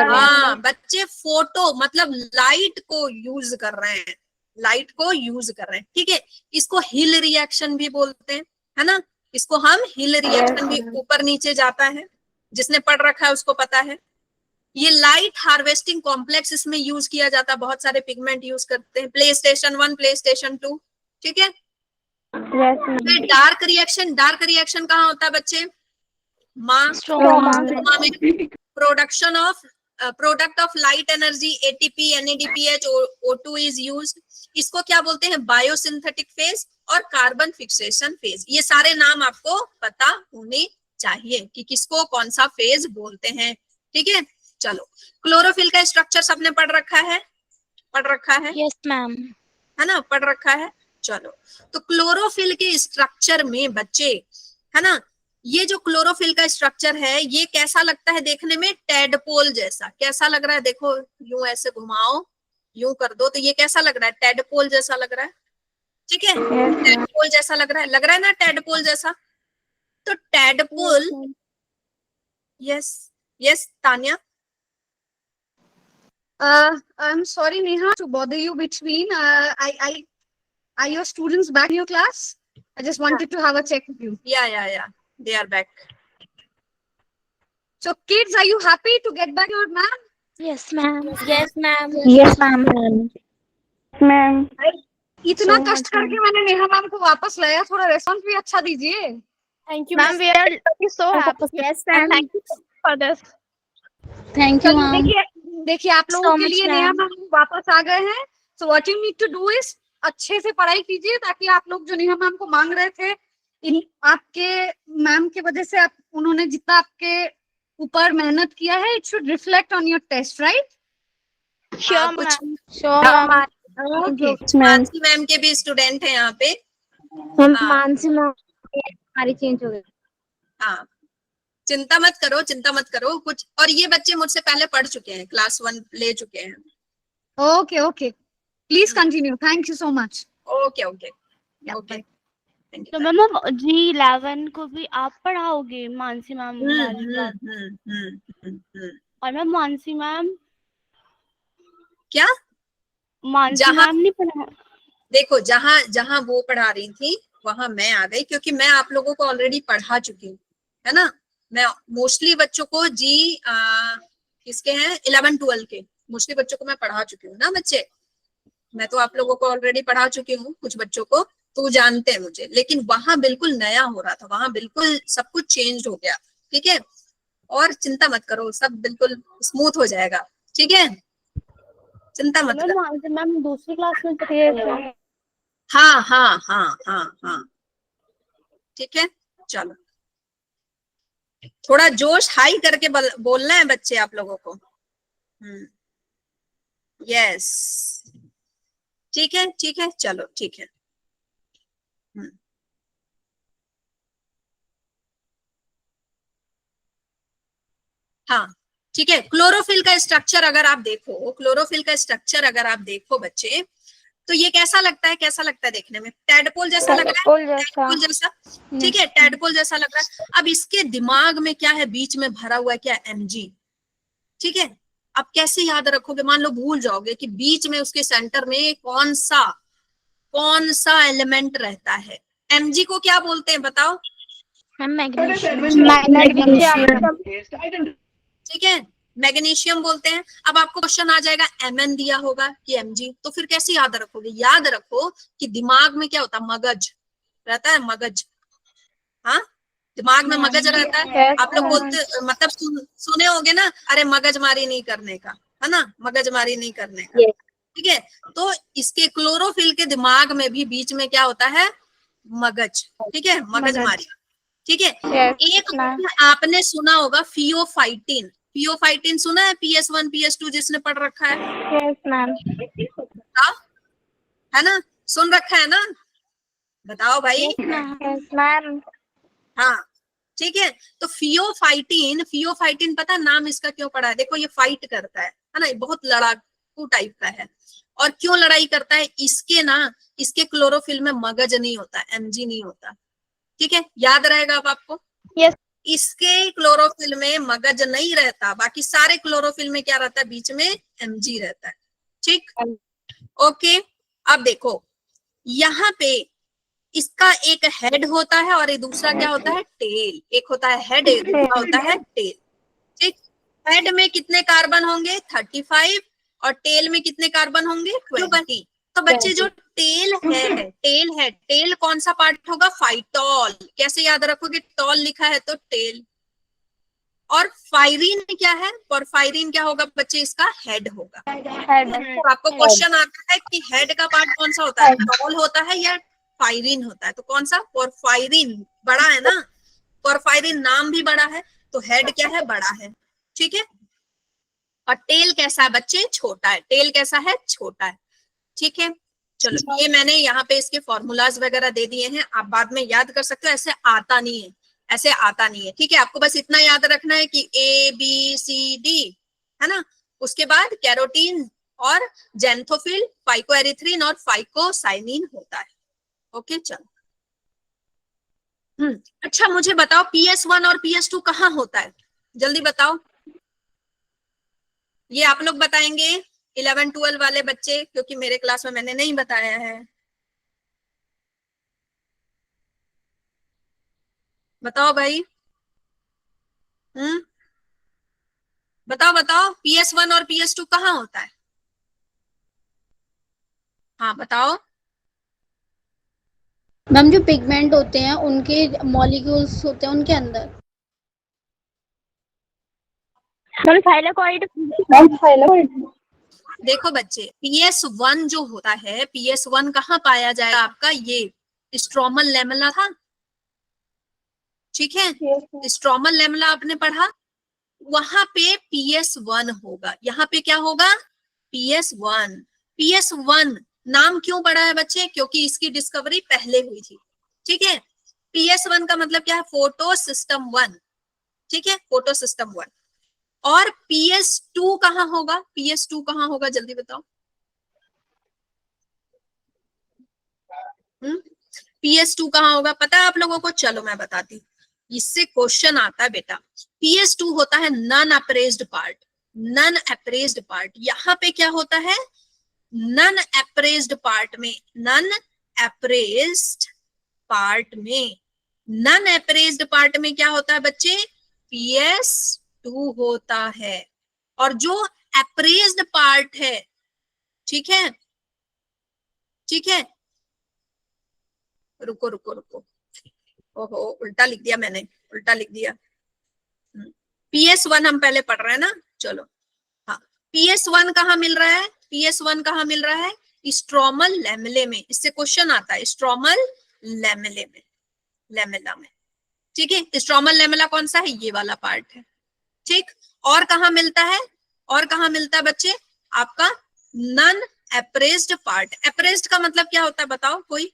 हाँ बच्चे, फोटो मतलब लाइट को यूज कर रहे हैं, लाइट को यूज कर रहे हैं। ठीक है, इसको हिल रिएक्शन भी बोलते हैं, है ना। इसको हम हिल रिएक्शन भी, ऊपर नीचे जाता है, जिसने पढ़ रखा है उसको पता है। ये लाइट हार्वेस्टिंग कॉम्प्लेक्स इसमें यूज किया जाता है, बहुत सारे पिगमेंट यूज करते हैं, प्ले स्टेशन 1, प्ले स्टेशन 2। ठीक है, डार्क रिएक्शन, डार्क रिएक्शन कहाँ होता है बच्चे? Production of product of light energy ATP, NADPH, O2 is used. इसको क्या बोलते हैं? बायोसिंथेटिक फेज और कार्बन फिक्सेशन फेज। ये सारे नाम आपको पता होने चाहिए कि किसको कौन सा फेज बोलते हैं। ठीक है, चलो, क्लोरोफिल का स्ट्रक्चर सबने पढ़ रखा है, पढ़ रखा है? Yes ma'am. है ना, पढ़ रखा है। चलो, तो क्लोरोफिल के स्ट्रक्चर में बच्चे, है ना, ये जो क्लोरोफिल का स्ट्रक्चर है ये कैसा लगता है देखने में? टेडपोल जैसा। कैसा लग रहा है? देखो, यूं ऐसे घुमाओ, यूं कर दो तो ये कैसा लग रहा है? टेडपोल जैसा लग रहा है। ठीक है, टेडपोल जैसा लग रहा है ना, टेडपोल जैसा। तो tadpole, yes yes Tanya. I'm sorry, Neha, to bother you between. Are your students back in your class? I just wanted to have a check with you. Yeah, they are back. So, kids, are you happy to get back your ma'am? Yes ma'am. Yes ma'am. Yes, ma'am. Ma'am. इतना कष्ट करके मैंने Neha ma'am को वापस लाया, थोड़ा response भी अच्छा दीजिए। Thank you, ma'am. We are so happy. Yes, ma'am. Thank you for this. Thank you, चलो, ma'am. देखिए आप लोगों So के much, लिए ma'am. नेहा मैम वापस आ गए हैं। So what you need to do is अच्छे से पढ़ाई कीजिए, ताकि आप लोग जो नेहा मैम को मांग रहे थे, इन आपके मैम की वजह से, आप उन्होंने जितना आपके ऊपर मेहनत किया है, it should reflect on your test, right? Sure, कुछ ma'am. Sure, ma'am. Okay, Mansi ma'am के भी स्टूडेंट हैं यहाँ पे। हम हाँ। मानसी मैम हमारी चेंज हो गई। हाँ, चिंता मत करो, चिंता मत करो कुछ। और ये बच्चे मुझसे पहले पढ़ चुके हैं, क्लास 1 ले चुके हैं। Okay, okay, please continue. Thank you so much. Okay okay okay, thank तो यू। मैम G11 को भी आप पढ़ाओगे मानसी मैम वाली क्लास? और मैम मानसी मैम, क्या? मानसी जहाँ- मैम नहीं पढ़ा? देखो, जहाँ जहाँ वो पढ़ा रही थी वहां मैं आ गई, क्योंकि मैं आप लोगों को ऑलरेडी पढ़ा चुकी हूँ, है ना। मैं मोस्टली बच्चों को किसके हैं 11-12 के मोस्टली बच्चों को मैं पढ़ा चुकी हूँ ना बच्चे। मैं तो आप लोगों को ऑलरेडी पढ़ा चुकी हूँ, कुछ बच्चों को तो जानते हैं मुझे, लेकिन वहां बिल्कुल नया हो रहा था, वहां बिल्कुल सब कुछ चेंज हो गया। ठीक है, और चिंता मत करो, सब बिल्कुल स्मूथ हो जाएगा। ठीक है, चिंता मत मैम करो। मानसी मैम दूसरी क्लास में पढ़ी है। हाँ हाँ हाँ हाँ हाँ, ठीक है, चलो, थोड़ा जोश हाई करके बोलना है बच्चे आप लोगों को। यस, ठीक है ठीक है, चलो ठीक है। हाँ, ठीक है, क्लोरोफिल का स्ट्रक्चर अगर आप देखो, क्लोरोफिल का स्ट्रक्चर अगर आप देखो बच्चे, तो ये कैसा लगता है? कैसा लगता है देखने में? टेडपोल जैसा लग रहा है, टेडपोल जैसा। ठीक है, टेडपोल जैसा लग रहा है। अब इसके दिमाग में क्या है? बीच में भरा हुआ है क्या? Mg। ठीक है, अब कैसे याद रखोगे? मान लो भूल जाओगे कि बीच में उसके सेंटर में कौन कौन सा एलिमेंट रहता है? Mg को क्या बोलते हैं बताओ? Ma'am magnesium. ठीक है, मैग्नीशियम बोलते हैं। अब आपको क्वेश्चन आ जाएगा Mn दिया होगा कि Mg, तो फिर कैसे याद रखोगे? याद रखो कि दिमाग में क्या होता है, मगज रहता है, मगज। हाँ, दिमाग में मगज रहता है। आप लोग बोलते मतलब सुने होगे ना, अरे मगजमारी नहीं करने का, है ना, मगजमारी नहीं करने का। ठीक है, तो इसके क्लोरोफिल के दिमाग में भी बीच में क्या होता है, मगज। ठीक है, मगजमारी। ठीक है, एक आपने सुना होगा फियोफाइटिन। फियोफाइटिन सुना है? PS1 PS2 जिसने पढ़ रखा है, है ना, सुन रखा है ना, बताओ भाई। हाँ, ठीक है, तो फियोफाइटिन, फियोफाइटिन पता नाम इसका क्यों पड़ा है? देखो ये फाइट करता है ना, ये बहुत लड़ाकू टाइप का है। और क्यों लड़ाई करता है? इसके ना, इसके क्लोरोफिल में मगज नहीं होता, Mg नहीं होता। ठीक है, याद रहेगा अब आपको? Yes. इसके क्लोरोफिल में मगज नहीं रहता, बाकी सारे क्लोरोफिल में क्या रहता है, बीच में Mg रहता है। ठीक, ओके। अब देखो यहाँ पे इसका एक हेड होता है और एक दूसरा क्या होता है, टेल। एक होता है हेड, एक दूसरा होता है टेल। ठीक, हेड में कितने कार्बन होंगे, 35, और टेल में कितने कार्बन होंगे, 20। तो बच्चे जो टेल है, टेल कौन सा पार्ट होगा, फाइटोल। कैसे याद रखोगे, टॉल लिखा है तो टेल। और फायरीन क्या है, पोरफायरीन क्या होगा बच्चे, इसका हेड होगा। तो आपको क्वेश्चन आता है कि हेड का पार्ट कौन सा होता है, टॉल होता है या फायरीन होता है? तो कौन सा, पोरफायरीन बड़ा है ना, पोरफायरीन नाम भी बड़ा है, तो हेड क्या है, बड़ा है। ठीक है, और टेल कैसा है बच्चे, छोटा है। टेल कैसा है, छोटा है। ठीक है, चलो ये मैंने यहाँ पे इसके फॉर्मूलाज वगैरह दे दिए हैं, आप बाद में याद कर सकते हो। ऐसे आता नहीं है, ऐसे आता नहीं है। ठीक है, आपको बस इतना याद रखना है कि ABCD, है ना, उसके बाद कैरोटीन और जेंथोफिल, फाइकोएरिथ्रिन और फाइकोसाइनिन होता है। ओके, चलो। अच्छा मुझे बताओ PS1 और PS2 कहाँ होता है, जल्दी बताओ। ये आप लोग बताएंगे 11 12 वाले बच्चे, क्योंकि मेरे क्लास में मैंने नहीं बताया है। बताओ भाई, बताओ बताओ, PS1 और PS2 कहाँ होता है? हाँ बताओ। मैम जो पिगमेंट होते हैं उनके मॉलिक्यूल्स होते हैं उनके अंदर। देखो बच्चे, PS1 जो होता है, PS1 कहाँ पाया जाएगा आपका, ये स्ट्रोमल लेमेला था। ठीक है, स्ट्रोमल लेमेला आपने पढ़ा, वहां पे PS1 होगा। यहाँ पे क्या होगा, PS1। PS1 नाम क्यों पड़ा है बच्चे, क्योंकि इसकी डिस्कवरी पहले हुई थी। ठीक है, PS1 का मतलब क्या है, फोटो सिस्टम 1। ठीक है, फोटो सिस्टम 1। और PS2 कहाँ होगा, PS2 कहाँ होगा, जल्दी बताओ। PS2 कहाँ होगा, पता है आप लोगों को? चलो मैं बताती हूँ, इससे क्वेश्चन आता है बेटा। PS2 होता है non appraised part. Non appraised part, यहाँ पे क्या होता है, नन अप्रेज्ड पार्ट में, नन अप्रेज्ड पार्ट में, नन अप्रेज्ड पार्ट में क्या होता है बच्चे, PS2 होता है। और जो अप्रेज्ड पार्ट है, ठीक है, ठीक है, रुको रुको रुको, ओहो उल्टा लिख दिया मैंने, उल्टा लिख दिया। PS1 हम पहले पढ़ रहे हैं ना, चलो। हाँ, PS1 कहाँ मिल रहा है, PS1 कहाँ मिल रहा है, स्ट्रोमल लेमेले में। इससे क्वेश्चन आता है, स्ट्रोमल लेमेले में, लेमेला में। ठीक है, स्ट्रोमल लेमेला कौन सा है, ये वाला पार्ट है। ठीक, और कहाँ मिलता है, और कहाँ मिलता है बच्चे, आपका नन अप्रेज्ड पार्ट। अप्रेज्ड का मतलब क्या होता है, बताओ कोई,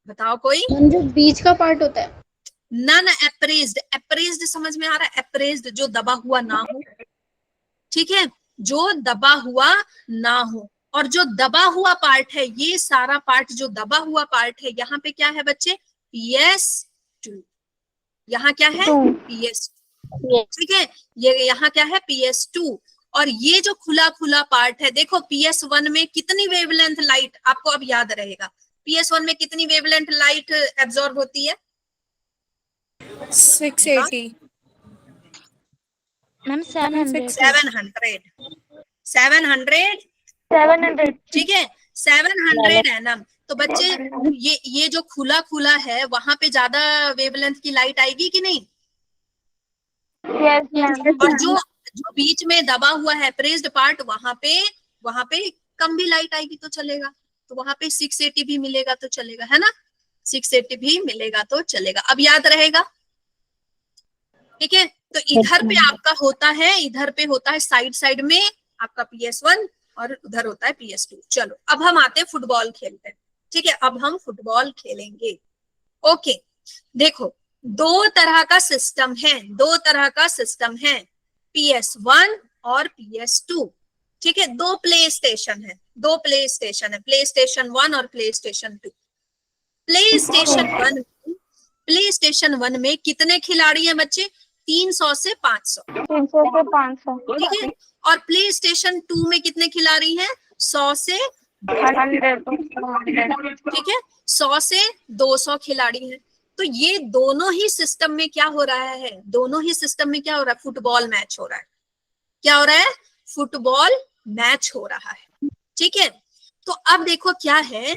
बताओ कोई। जो बीच का पार्ट होता है। नन अप्रेज्ड, अप्रेज्ड समझ में आ रहा है, अप्रेज्ड जो दबा हुआ ना हो। ठीक है, जो दबा हुआ ना हो। और जो दबा हुआ पार्ट है, ये सारा पार्ट जो दबा हुआ पार्ट है, यहाँ पे क्या है बच्चे, PS2। यहाँ क्या है, PS2। ठीक है, ये यहाँ क्या है, PS2। और ये जो खुला खुला पार्ट है, देखो PS1 में कितनी वेवलेंथ लाइट, आपको अब याद रहेगा, PS1 में कितनी वेवलेंथ लाइट एब्जॉर्ब होती है? 680 मैम 700 700 ठीक है, 700 एनम। तो बच्चे ये जो खुला खुला है वहां पे ज्यादा वेवलेंथ की लाइट आएगी कि नहीं? और जो जो बीच में दबा हुआ है प्रेस्ड पार्ट, वहां पे कम भी लाइट आएगी तो चलेगा, तो वहां पे 680 भी मिलेगा तो चलेगा, है ना, 680 भी मिलेगा तो चलेगा। अब याद रहेगा, ठीक है। तो इधर पे आपका होता है, इधर पे होता है साइड साइड में आपका PS1 और उधर होता है PS2। चलो अब हम आते हैं फुटबॉल खेलते हैं, ठीक है, अब हम फुटबॉल खेलेंगे। ओके, देखो दो तरह का सिस्टम है, PS1 और PS2, ठीक है। दो प्ले स्टेशन है, प्ले स्टेशन 1 और प्ले स्टेशन 2। प्ले स्टेशन 1 में कितने खिलाड़ी हैं बच्चे? 300 से 500, ठीक है। और प्ले स्टेशन 2 में कितने खिलाड़ी हैं? 100 से 100, ठीक है, 100 से 200 खिलाड़ी हैं। तो ये दोनों ही सिस्टम में क्या हो रहा है? फुटबॉल मैच हो रहा है। क्या हो रहा है? फुटबॉल मैच हो रहा है, ठीक है। तो अब देखो क्या है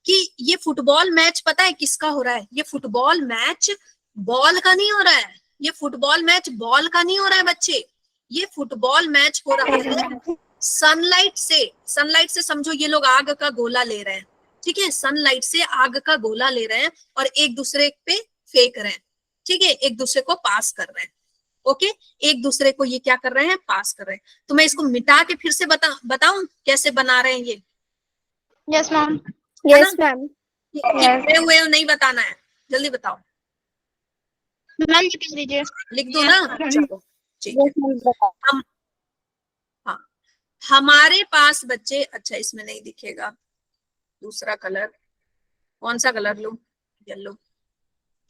कि ये फुटबॉल मैच पता है किसका हो रहा है? ये फुटबॉल मैच बॉल का नहीं हो रहा है, ये फुटबॉल मैच बॉल का नहीं हो रहा है बच्चे, ये फुटबॉल मैच हो रहा है सनलाइट से समझो ये लोग आग का गोला ले रहे हैं, ठीक है, सनलाइट से आग का गोला ले रहे हैं और एक दूसरे पे फेंक रहे हैं, ठीक है, एक दूसरे को पास कर रहे हैं। ओके, एक दूसरे को ये क्या कर रहे हैं? पास कर रहे हैं। तो मैं इसको मिटा के फिर से बताऊं कैसे बना रहे हैं ये? यस मैम, लिखे हुए नहीं बताना है, जल्दी बताओ। मैम लिख दीजिए। लिख दो ना, चलो ठीक है। हाँ, हमारे पास बच्चे, अच्छा इसमें नहीं दिखेगा, दूसरा कलर, कौन सा कलर लूं? येलो,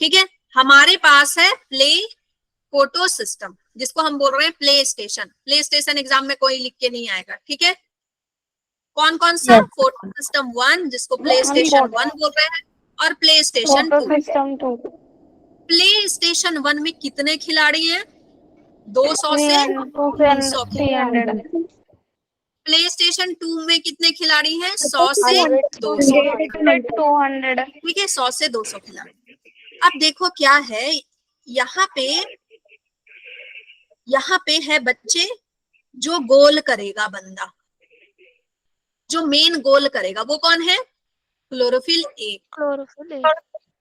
ठीक है। हमारे पास है प्ले फोटो सिस्टम, जिसको हम बोल रहे हैं प्ले स्टेशन एग्जाम में कोई लिख के नहीं आएगा, ठीक है। कौन कौन सा? फोटो सिस्टम 1 जिसको प्ले स्टेशन 1 बोल रहे हैं, और प्ले स्टेशन 2। प्ले स्टेशन 1 में कितने खिलाड़ी हैं? 200 से 300 खिलाड़ी। प्ले स्टेशन 2 में कितने खिलाड़ी हैं? 100 से 200, 200। ठीक है, 100 से 200 खिलाड़ी। अब देखो क्या है, यहाँ पे है बच्चे, जो गोल करेगा बंदा, जो मेन गोल करेगा वो कौन है? क्लोरोफिल ए,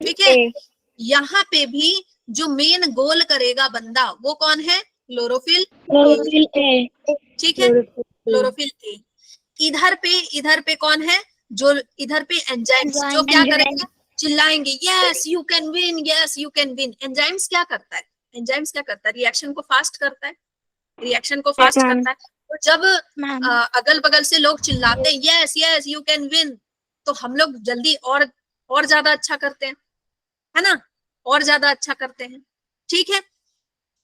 ठीक है। यहाँ पे भी जो मेन गोल करेगा बंदा वो कौन है? क्लोरोफिल ए, ठीक है, क्लोरोफिल ए। इधर पे कौन है? जो इधर पे एंजाइम्स, जो क्या करेंगे? चिल्लाएंगे yes you can win, yes you can win. Enzymes क्या करता है? रिएक्शन को फास्ट करता है, तो जब अगल बगल से लोग चिल्लाते हैं yes yes you can win, तो हम लोग जल्दी और ज्यादा अच्छा करते हैं, है ना, और ज्यादा अच्छा करते हैं, ठीक है।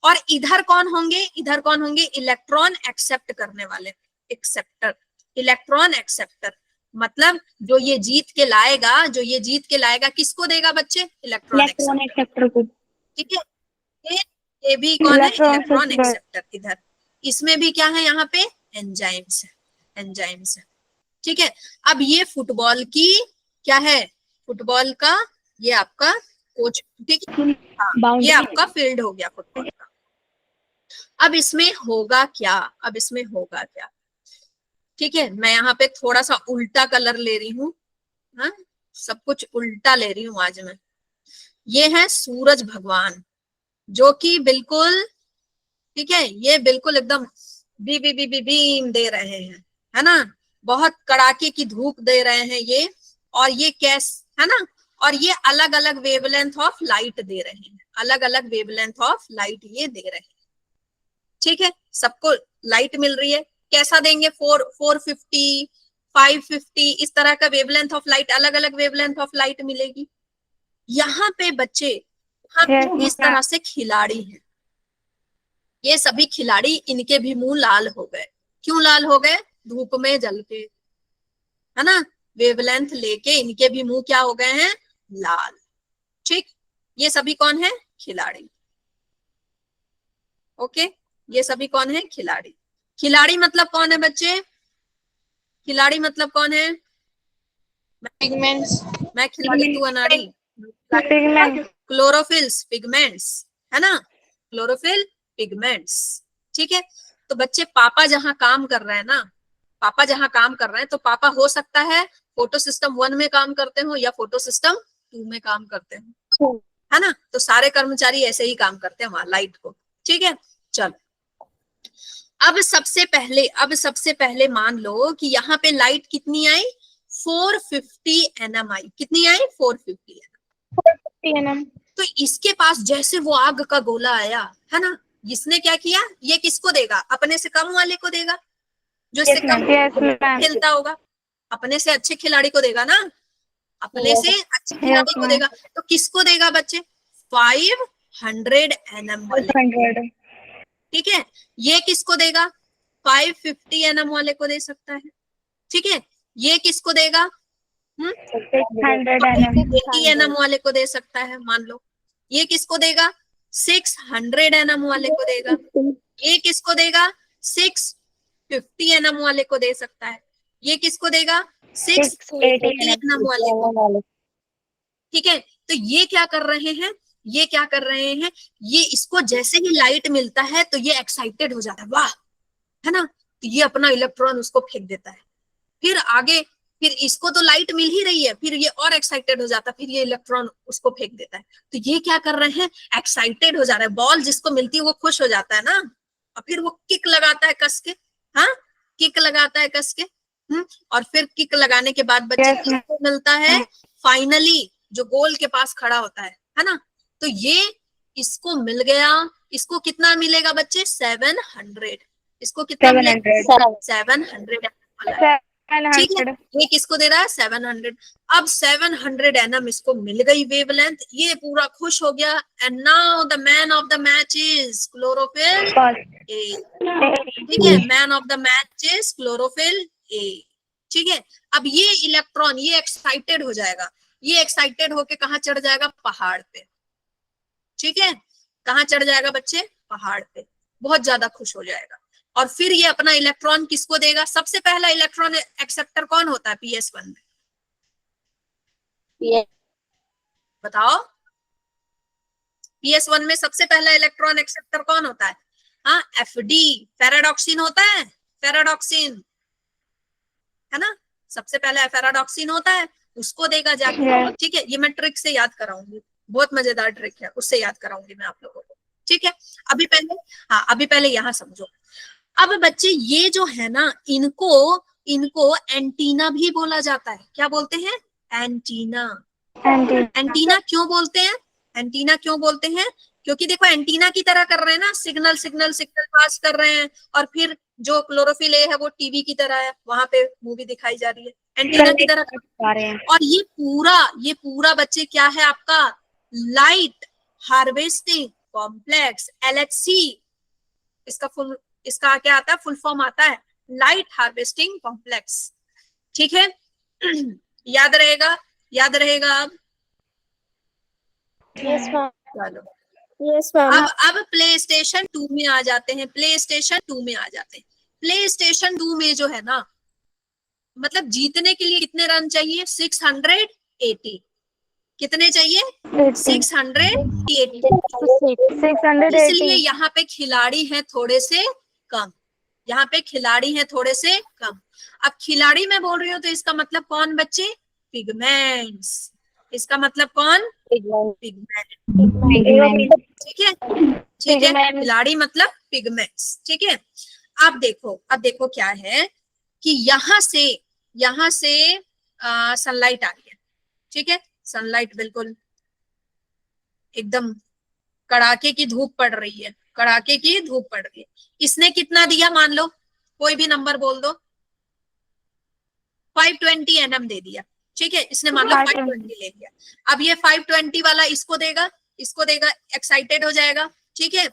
और इधर कौन होंगे? इलेक्ट्रॉन एक्सेप्ट करने वाले, इलेक्ट्रॉन एक्सेप्टर, मतलब जो ये जीत के लाएगा किसको देगा बच्चे? इलेक्ट्रॉन एक्सेप्टर को, ठीक है। ये भी कौन है? Electron acceptor. इधर इसमें भी क्या है? यहाँ पे एंजाइम्स है, ठीक है। अब ये फुटबॉल की क्या है? फुटबॉल का ये आपका कोच, ठीक है, हाँ, ये आपका फील्ड हो गया फुटबॉल का। अब इसमें होगा क्या? ठीक है, मैं यहाँ पे थोड़ा सा उल्टा कलर ले रही हूँ, हाँ, सब कुछ उल्टा ले रही हूँ आज मैं। ये है सूरज भगवान, जो कि बिल्कुल, ठीक है, ये बिल्कुल एकदम बीम दे रहे हैं, है ना, बहुत कड़ाके की धूप दे रहे हैं ये, और ये कैस, है ना, और ये अलग अलग वेवलेंथ ऑफ लाइट दे रहे हैं, ये दे रहे हैं, ठीक है। सबको लाइट मिल रही है, कैसा देंगे? 450, 550, इस तरह का वेवलेंथ ऑफ लाइट, अलग अलग वेवलेंथ ऑफ लाइट मिलेगी। यहाँ पे बच्चे, इस तरह से खिलाड़ी हैं, ये सभी खिलाड़ी, इनके भी मुंह लाल हो गए, क्यों लाल हो गए? धूप में जल के, है ना, वेवलेंथ लेके इनके भी मुंह क्या हो गए हैं? लाल। ठीक, ये सभी कौन है? खिलाड़ी। ओके, ये सभी कौन है? खिलाड़ी। खिलाड़ी मतलब कौन है बच्चे? खिलाड़ी मतलब कौन है? पिगमेंट्स। मैं खिलाड़ी, तू अनाड़ी। पिगमेंट। क्लोरोफिल्स, पिगमेंट्स, है ना, क्लोरोफिल, पिगमेंट्स। ठीक है, तो बच्चे पापा जहां काम कर रहे हैं ना, पापा जहां काम कर रहे हैं, तो पापा हो सकता है फोटो सिस्टम 1 में काम करते हो या फोटो सिस्टम 2 में काम करते हो, है ना, तो सारे कर्मचारी ऐसे ही काम करते हैं वहां लाइट को। ठीक है, चलो अब सबसे पहले मान लो कि यहाँ पे लाइट कितनी आई? 450 nm आई। कितनी आई? 450 nm। तो इसके पास जैसे वो आग का गोला आया, है ना, इसने क्या किया? ये किसको देगा? अपने से कम वाले को देगा, जो इससे कम खेलता होगा। अपने से अच्छे खिलाड़ी को देगा ना, अपने से अच्छे खिलाड़ी को देगा। तो किसको देगा बच्चे? 500 nm वाले। ठीक है, ये किसको देगा? 550 nm वाले को दे सकता है। ठीक है, ये किसको देगा? 80 nm वाले को दे सकता है, मान लो। ये किसको देगा? 600 nm वाले को देगा। ये किसको देगा? 650 nm वाले को दे सकता है। ये किसको देगा? 680 nm वाले को। ठीक है, तो ये क्या कर रहे हैं? ये क्या कर रहे हैं? ये इसको जैसे ही लाइट मिलता है तो ये एक्साइटेड हो जाता है, वाह, है ना, तो ये अपना इलेक्ट्रॉन उसको फेंक देता है। फिर आगे, फिर इसको तो लाइट मिल ही रही है, फिर ये और एक्साइटेड हो जाता है, फिर ये इलेक्ट्रॉन उसको फेंक देता है। तो ये क्या कर रहे हैं? एक्साइटेड हो जा रहा है। बॉल जिसको मिलती है वो खुश हो जाता है ना, और फिर वो किक लगाता है कस के, हाँ, किक लगाता है कस के। और फिर किक लगाने के बाद बच्चे किसको मिलता है? फाइनली जो गोल के पास खड़ा होता है ना, तो ये इसको मिल गया। इसको कितना मिलेगा बच्चे? 700। इसको कितना मिलेगा? 700। ठीक है, ये किसको दे रहा है? 700। अब 700 nm इसको मिल गई वेवलेंथ, ये पूरा खुश हो गया। And now the man of the match is chlorophyll A. ठीक है, man of the match is chlorophyll A. ठीक है, अब ये इलेक्ट्रॉन ये एक्साइटेड हो जाएगा। ये एक्साइटेड होके कहाँ चढ़ जाएगा? पहाड़ पे। ठीक है, कहाँ चढ़ जाएगा बच्चे? पहाड़ पे। बहुत ज्यादा खुश हो जाएगा। और फिर ये अपना इलेक्ट्रॉन किसको देगा? सबसे पहला इलेक्ट्रॉन एक्सेप्टर कौन होता है PS1 में? बताओ, PS1 में सबसे पहला इलेक्ट्रॉन एक्सेप्टर कौन होता है? हाँ, FD, फेराडॉक्सिन होता है। फेराडॉक्सिन, है ना, सबसे पहला फेराडॉक्सिन होता है, उसको देगा जाके। ठीक है, ये मैं ट्रिक से याद कराऊंगी, बहुत मजेदार ट्रिक है, उससे याद कराऊंगी मैं आप लोगों को। ठीक है, अभी पहले यहाँ समझो। अब बच्चे ये जो है ना, इनको एंटीना भी बोला जाता है। क्या बोलते हैं? एंटीना। एंटीना क्यों बोलते हैं? एंटीना क्यों बोलते हैं? क्योंकि देखो एंटीना की तरह कर रहे हैं ना, सिग्नल पास कर रहे हैं। और फिर जो क्लोरोफिल ए है वो टीवी की तरह है, वहां पे मूवी दिखाई जा रही है, एंटीना की तरह कर रहे हैं। और ये पूरा बच्चे क्या है आपका? Light harvesting complex, LHC। इसका क्या आता है? फुल फॉर्म आता है लाइट हार्वेस्टिंग कॉम्प्लेक्स। ठीक है, याद रहेगा अब? चलो, अब प्ले स्टेशन 2 में आ जाते हैं। प्ले स्टेशन 2 में जो है ना, मतलब जीतने के लिए कितने रन चाहिए? 680। कितने चाहिए? 680। इसलिए यहाँ पे खिलाड़ी हैं थोड़े से कम। अब खिलाड़ी मैं बोल रही हूँ तो इसका मतलब कौन बच्चे? पिगमेंट्स। इसका मतलब कौन? पिगमेंट। ठीक है, खिलाड़ी मतलब पिगमेंट्स। ठीक है, अब देखो क्या है कि यहाँ से सनलाइट आ रही है। ठीक है, सनलाइट बिल्कुल एकदम कड़ाके की धूप पड़ रही है। इसने कितना दिया? मान लो कोई भी नंबर बोल दो। 520 nm दे दिया। ठीक है, इसने मान लो 520 ले लिया। अब ये 520 वाला इसको देगा, एक्साइटेड हो जाएगा। ठीक है,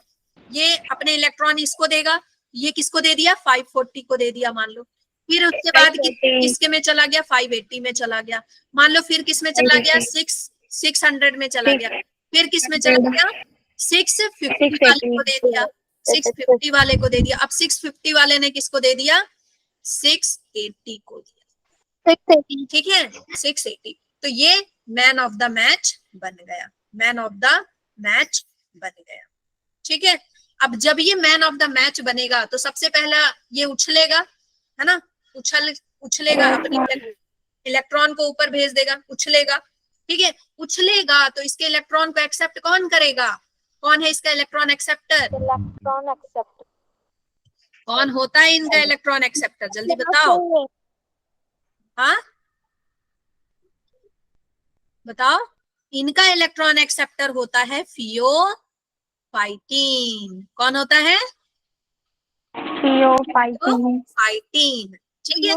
ये अपने इलेक्ट्रॉन इसको देगा, ये किसको दे दिया, 540 को दे दिया मान लो। फिर उसके बाद किसके में चला गया, 580 में चला गया मान लो। फिर किस में चला गया, 600 में चला गया। फिर किस में चला गया, 650 वाले को दे दिया, 650 वाले को दे दिया। अब 650 वाले ने किसको दे दिया, 680 को दिया, ठीक है 680। तो ये मैन ऑफ द मैच बन गया, मैन ऑफ द मैच बन गया, ठीक है। अब जब ये मैन ऑफ द मैच बनेगा तो सबसे पहला ये उछलेगा, है ना, उछलेगा, अपनी इलेक्ट्रॉन को ऊपर भेज देगा, उछलेगा, ठीक है। उछलेगा तो इसके इलेक्ट्रॉन को एक्सेप्ट कौन करेगा, कौन है इसका इलेक्ट्रॉन एक्सेप्टर, इलेक्ट्रॉन एक्सेप्टर कौन होता है इनका इलेक्ट्रॉन एक्सेप्टर, जल्दी बताओ। हाँ बताओ, इनका इलेक्ट्रॉन एक्सेप्टर होता है थियोफाइटीन। कौन होता है, थियोफाइटीन, ठीक है,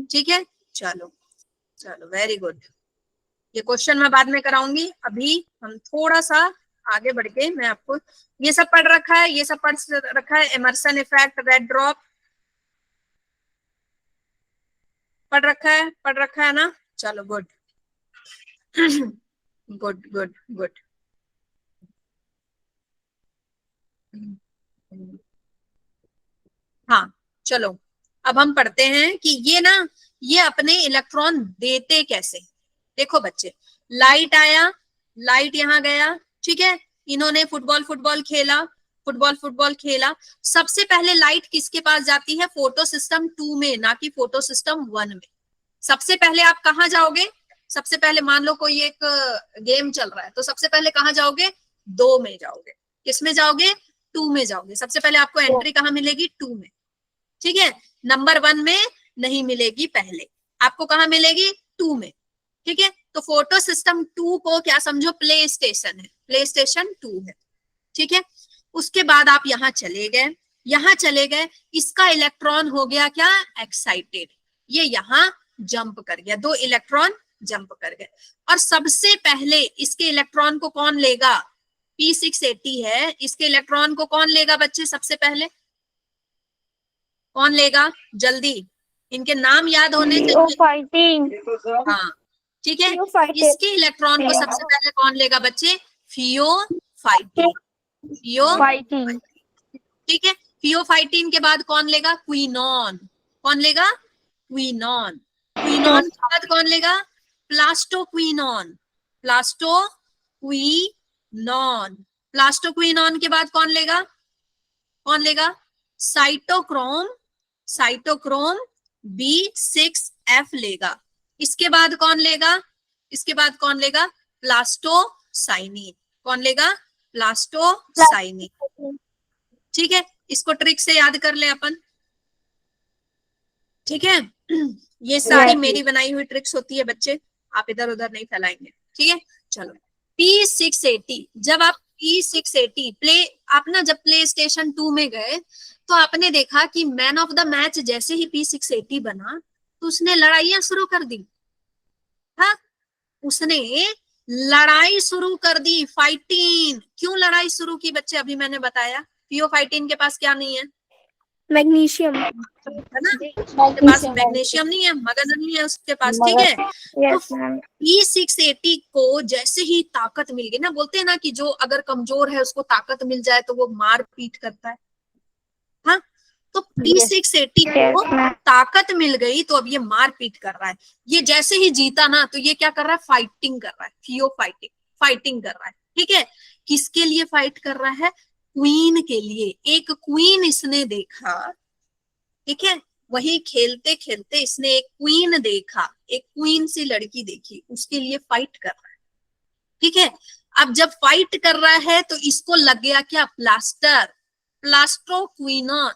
ठीक है। चलो चलो वेरी गुड। ये क्वेश्चन मैं बाद में कराऊंगी, अभी हम थोड़ा सा आगे बढ़ के मैं आपको ये सब पढ़ रखा है, ये सब पढ़ रखा है, एमर्सन इफेक्ट, रेड ड्रॉप पढ़ रखा है ना। चलो गुड गुड गुड गुड। हाँ चलो अब हम पढ़ते हैं कि ये अपने इलेक्ट्रॉन देते कैसे। देखो बच्चे, लाइट आया, लाइट यहाँ गया, ठीक है, इन्होंने फुटबॉल खेला। सबसे पहले लाइट किसके पास जाती है, फोटो सिस्टम 2 में, ना कि फोटो सिस्टम 1 में। सबसे पहले आप कहाँ जाओगे, सबसे पहले मान लो कोई एक गेम चल रहा है तो सबसे पहले कहाँ जाओगे, 2 में जाओगे। किस में जाओगे, 2 में जाओगे। सबसे पहले आपको एंट्री कहाँ मिलेगी, 2 में, ठीक है। नंबर 1 में नहीं मिलेगी, पहले आपको कहाँ मिलेगी, 2 में, ठीक है। तो फोटो सिस्टम 2 को क्या समझो, प्ले स्टेशन है, प्ले स्टेशन 2 है, ठीक है। उसके बाद आप यहाँ चले गए, इसका इलेक्ट्रॉन हो गया क्या, एक्साइटेड, ये यहाँ जंप कर गया, 2 इलेक्ट्रॉन जंप कर गए। और सबसे पहले इसके इलेक्ट्रॉन को कौन लेगा, P680 है, इसके इलेक्ट्रॉन को कौन लेगा बच्चे, सबसे पहले कौन लेगा, जल्दी इनके नाम याद होने चाहिए। हाँ ठीक है, इसके इलेक्ट्रॉन को सबसे पहले कौन लेगा बच्चे, थियोफाइटीन, ठीक है। थियोफाइटीन के बाद कौन लेगा, क्विनॉन, कौन लेगा, क्विनॉन के बाद कौन लेगा, प्लास्टोक्विनॉन के बाद कौन लेगा, साइटोक्रोम B6F लेगा। इसके बाद कौन लेगा, प्लास्टोसाइनिन, ठीक है। इसको ट्रिक से याद कर ले अपन, ठीक है। ये सारी मेरी बनाई हुई ट्रिक्स होती है बच्चे, आप इधर उधर नहीं फैलाएंगे, ठीक है। चलो P680, जब आप P680 जब प्ले स्टेशन 2 में गए तो आपने देखा कि मैन ऑफ द मैच जैसे ही P680 बना तो उसने लड़ाइयां शुरू कर दी। हाँ, उसने लड़ाई शुरू कर दी, फाइटिंग। क्यों लड़ाई शुरू की बच्चे, अभी मैंने बताया, थियोफाइटीन के पास क्या नहीं है, मैग्नीशियम, है ना, उसके पास मैग्नीशियम नहीं है, मगन नहीं है उसके पास, ठीक है। तो P680 को जैसे ही ताकत मिल गई ना, बोलते हैं ना कि जो अगर कमजोर है उसको ताकत मिल जाए तो वो मार पीट करता है, हाँ। तो P680 को ताकत मिल गई तो अब ये मार पीट कर रहा है। ये जैसे ही जीता ना तो ये क्या कर रहा है, फाइटिंग कर रहा है, फाइटिंग कर रहा है, ठीक है। किसके लिए फाइट कर रहा है, क्वीन के लिए। एक क्वीन इसने देखा, ठीक है, वही खेलते खेलते इसने एक क्वीन देखा, एक क्वीन सी लड़की देखी, उसके लिए फाइट कर रहा है, ठीक है। अब जब फाइट कर रहा है तो इसको लग गया क्या, प्लास्टोक्विनॉन,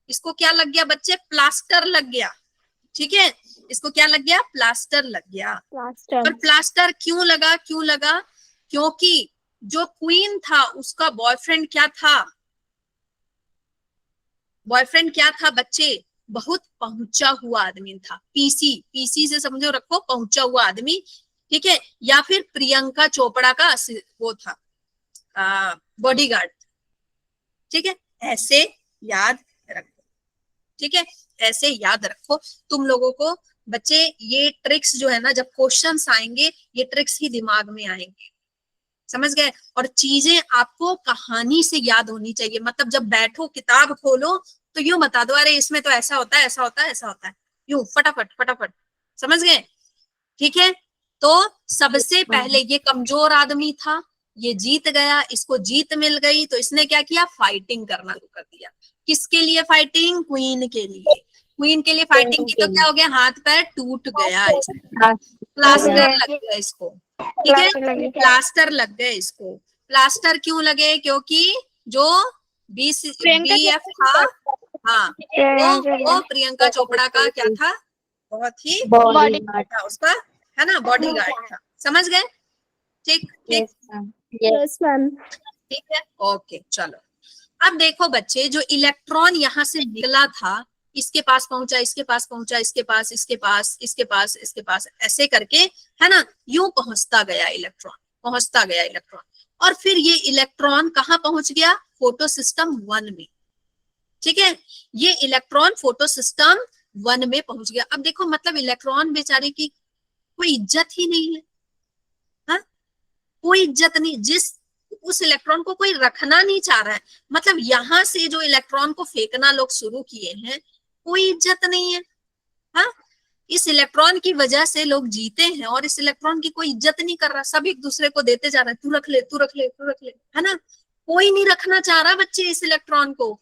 इसको क्या लग गया बच्चे, प्लास्टर लग गया, ठीक है। इसको क्या लग गया, प्लास्टर लग गया। और प्लास्टर क्यों लगा, क्योंकि जो क्वीन था उसका बॉयफ्रेंड क्या था बच्चे, बहुत पहुंचा हुआ आदमी था। पीसी से समझो रखो, पहुंचा हुआ आदमी, ठीक है। या फिर प्रियंका चोपड़ा का वो था बॉडीगार्ड, ठीक है। ऐसे याद रखो। ठीक है, ऐसे याद रखो तुम लोगों को बच्चे। ये ट्रिक्स जो है ना, जब क्वेश्चंस आएंगे ये ट्रिक्स ही दिमाग में आएंगे, समझ गए। और चीजें आपको कहानी से याद होनी चाहिए, मतलब जब बैठो किताब खोलो तो यूं बता दो, अरे इसमें तो ऐसा होता है, ऐसा होता है, ऐसा होता है, यूं फटाफट फटाफट, समझ गए। ठीक है, तो सबसे पहले ये कमजोर आदमी था, ये जीत गया, इसको जीत मिल गई, तो इसने क्या किया, फाइटिंग करना शुरू कर दिया। किसके लिए फाइटिंग, क्वीन के लिए। क्वीन के लिए फाइटिंग की तो क्या हो गया, हाथ पैर टूट गया, प्लास्टर लग गया इसको, ठीक है, प्लास्टर लग गए इसको। प्लास्टर क्यों लगे, क्योंकि जो BF था, हाँ, वो प्रियंका चोपड़ा का क्या था, बहुत ही बॉडी था उसका, है ना, बॉडीगार्ड था, समझ गए। ठीक ठीक, यस मैम। ठीक है, ओके चलो। अब देखो बच्चे, जो इलेक्ट्रॉन यहाँ से निकला था, इसके पास पहुंचा, इसके पास पहुंचा, इसके पास, इसके पास, इसके पास, इसके पास, ऐसे करके, है ना, यूं पहुंचता गया इलेक्ट्रॉन, पहुंचता गया इलेक्ट्रॉन। और फिर ये इलेक्ट्रॉन कहाँ पहुंच गया, फोटो सिस्टम 1 में, ठीक है, ये इलेक्ट्रॉन फोटो सिस्टम 1 में पहुंच गया। अब देखो, मतलब इलेक्ट्रॉन बेचारे की कोई इज्जत ही नहीं है, हाँ, कोई इज्जत नहीं, जिस उस इलेक्ट्रॉन को कोई रखना नहीं चाह रहा है, मतलब यहां से जो इलेक्ट्रॉन को फेंकना लोग शुरू किए हैं, कोई इज्जत नहीं है, हाँ, इस इलेक्ट्रॉन की वजह से लोग जीते हैं, और इस इलेक्ट्रॉन की कोई इज्जत नहीं कर रहा, सब एक दूसरे को देते जा रहे हैं, तू रख ले, तू रख ले, तू रख ले, है ना, कोई नहीं रखना चाह रहा बच्चे इस इलेक्ट्रॉन को,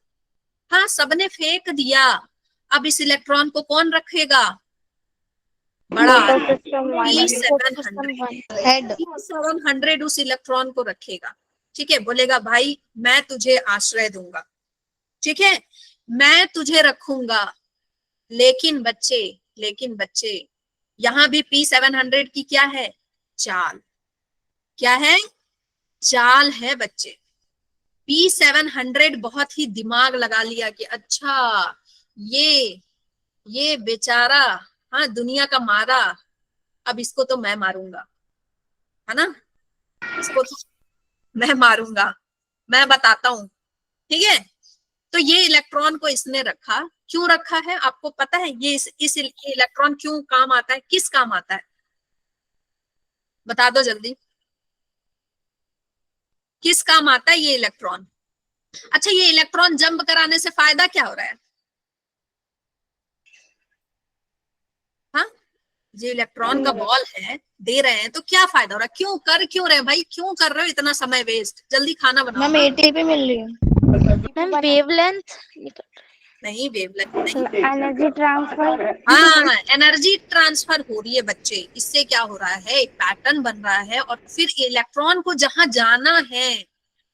हाँ, सबने फेंक दिया। अब इस इलेक्ट्रॉन को कौन रखेगा, बड़ा P700 उस इलेक्ट्रॉन को रखेगा, ठीक है, बोलेगा भाई मैं तुझे आश्रय दूंगा, ठीक है, मैं तुझे रखूंगा। लेकिन बच्चे यहां भी P700 की क्या है, चाल, क्या है, चाल है बच्चे। P700 बहुत ही दिमाग लगा लिया कि अच्छा ये बेचारा, हाँ, दुनिया का मारा, अब इसको तो मैं मारूंगा, है ना, इसको तो मैं मारूंगा, मैं बताता हूं, ठीक है। तो ये इलेक्ट्रॉन को इसने रखा, क्यों रखा है आपको पता है, ये इस इलेक्ट्रॉन क्यों काम आता है, किस काम आता है, बता दो जल्दी, किस काम आता है ये इलेक्ट्रॉन। अच्छा, ये इलेक्ट्रॉन जंप कराने से फायदा क्या हो रहा है, हाँ, जो इलेक्ट्रॉन का बॉल है दे रहे हैं, तो क्या फायदा हो रहा है, क्यों रहे हैं भाई, क्यों कर रहे हो इतना समय वेस्ट, जल्दी खाना बनाओ। मैम ATP मिल रही है मैम वेवलेंथ नहीं, वेवलेंथ नहीं, एनर्जी ट्रांसफर, हाँ, एनर्जी ट्रांसफर हो रही है बच्चे। इससे क्या हो रहा है, एक पैटर्न बन रहा है, और फिर इलेक्ट्रॉन को जहां जाना है,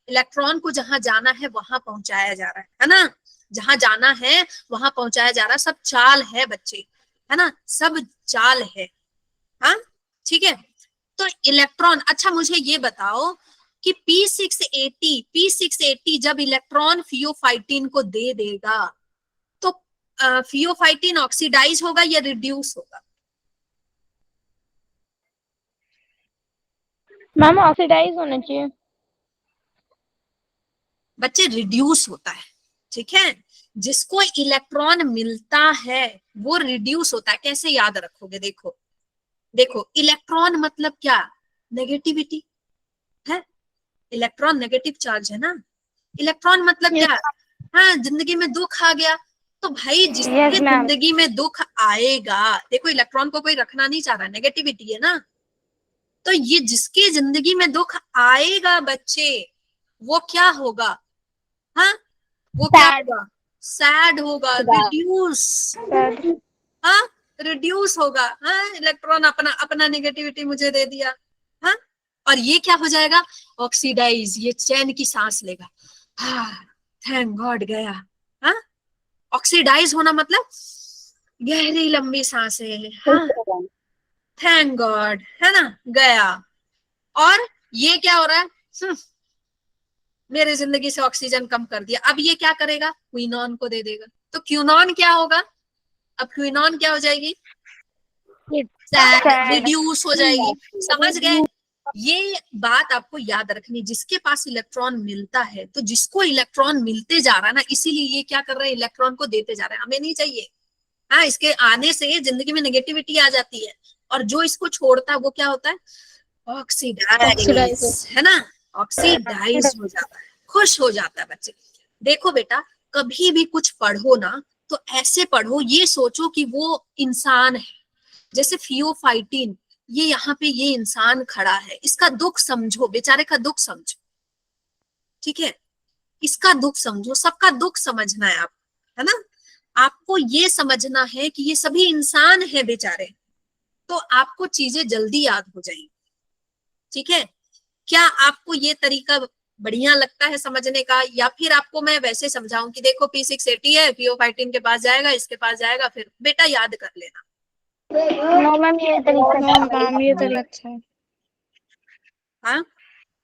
इलेक्ट्रॉन को जहां जाना है वहां पहुंचाया जा रहा है ना, जहां जाना है वहां पहुंचाया जा रहा है, सब चाल है बच्चे, है ना, सब चाल है, हाँ, ठीक है। तो इलेक्ट्रॉन, अच्छा मुझे ये बताओ कि P680 जब इलेक्ट्रॉन फियोफाइटिन को दे देगा, तो फियोफाइटिन ऑक्सीडाइज होगा या रिड्यूस होगा, मैम ऑक्सीडाइज होना चाहिए, बच्चे रिड्यूस होता है, ठीक है, जिसको इलेक्ट्रॉन मिलता है वो रिड्यूस होता है। कैसे याद रखोगे, देखो इलेक्ट्रॉन मतलब क्या, नेगेटिविटी है, इलेक्ट्रॉन नेगेटिव चार्ज है ना, इलेक्ट्रॉन मतलब क्या, हाँ, जिंदगी में दुख आ गया, तो भाई जिसके जिंदगी में दुख आएगा, देखो इलेक्ट्रॉन को कोई रखना नहीं चाह रहा, नेगेटिविटी है ना, तो ये जिसके जिंदगी में दुख आएगा बच्चे, वो क्या होगा, हाँ, वो क्या होगा, सैड होगा, रिड्यूस, हाँ, रिड्यूस होगा, हाँ, इलेक्ट्रॉन अपना नेगेटिविटी मुझे दे दिया, हाँ, और ये क्या हो जाएगा, ऑक्सीडाइज, ये चैन की सांस लेगा, हाँ, थैंक गॉड गया, हाँ, ऑक्सीडाइज होना मतलब गहरी लंबी सांसें, हाँ, थैंक गॉड, है ना, गया। और ये क्या हो रहा है, मेरे जिंदगी से ऑक्सीजन कम कर दिया, अब ये क्या करेगा, क्विनॉन को दे देगा, तो क्विनॉन क्या होगा, अब क्विनॉन क्या हो जाएगी, रिड्यूस हो जाएगी, समझ गए, ये बात आपको याद रखनी, जिसके पास इलेक्ट्रॉन मिलता है, तो जिसको इलेक्ट्रॉन मिलते जा रहा है ना, इसीलिए ये क्या कर रहे हैं, इलेक्ट्रॉन को देते जा रहे हैं, हमें नहीं चाहिए। हाँ, इसके आने से जिंदगी में नेगेटिविटी आ जाती है, और जो इसको छोड़ता है वो क्या होता है, ऑक्सीडाइज, है ना, ऑक्सीडाइज हो जाता है, खुश हो जाता है बच्चे। देखो बेटा, कभी भी कुछ पढ़ो ना तो ऐसे पढ़ो, ये सोचो कि वो इंसान है, जैसे फियोफाइटिन, ये यहाँ पे ये इंसान खड़ा है, इसका दुख समझो, बेचारे का दुख समझो, ठीक है, इसका दुख समझो, सबका दुख समझना है आप, है ना, आपको ये समझना है कि ये सभी इंसान है बेचारे, तो आपको चीजें जल्दी याद हो जाएंगी, ठीक है। क्या आपको ये तरीका बढ़िया लगता है समझने का, या फिर आपको मैं वैसे समझाऊं कि देखो P680 है, फियोफाइटिन के पास जाएगा, इसके पास जाएगा, फिर बेटा याद कर लेना। नो मैम, ये तरीका अच्छा है। हाँ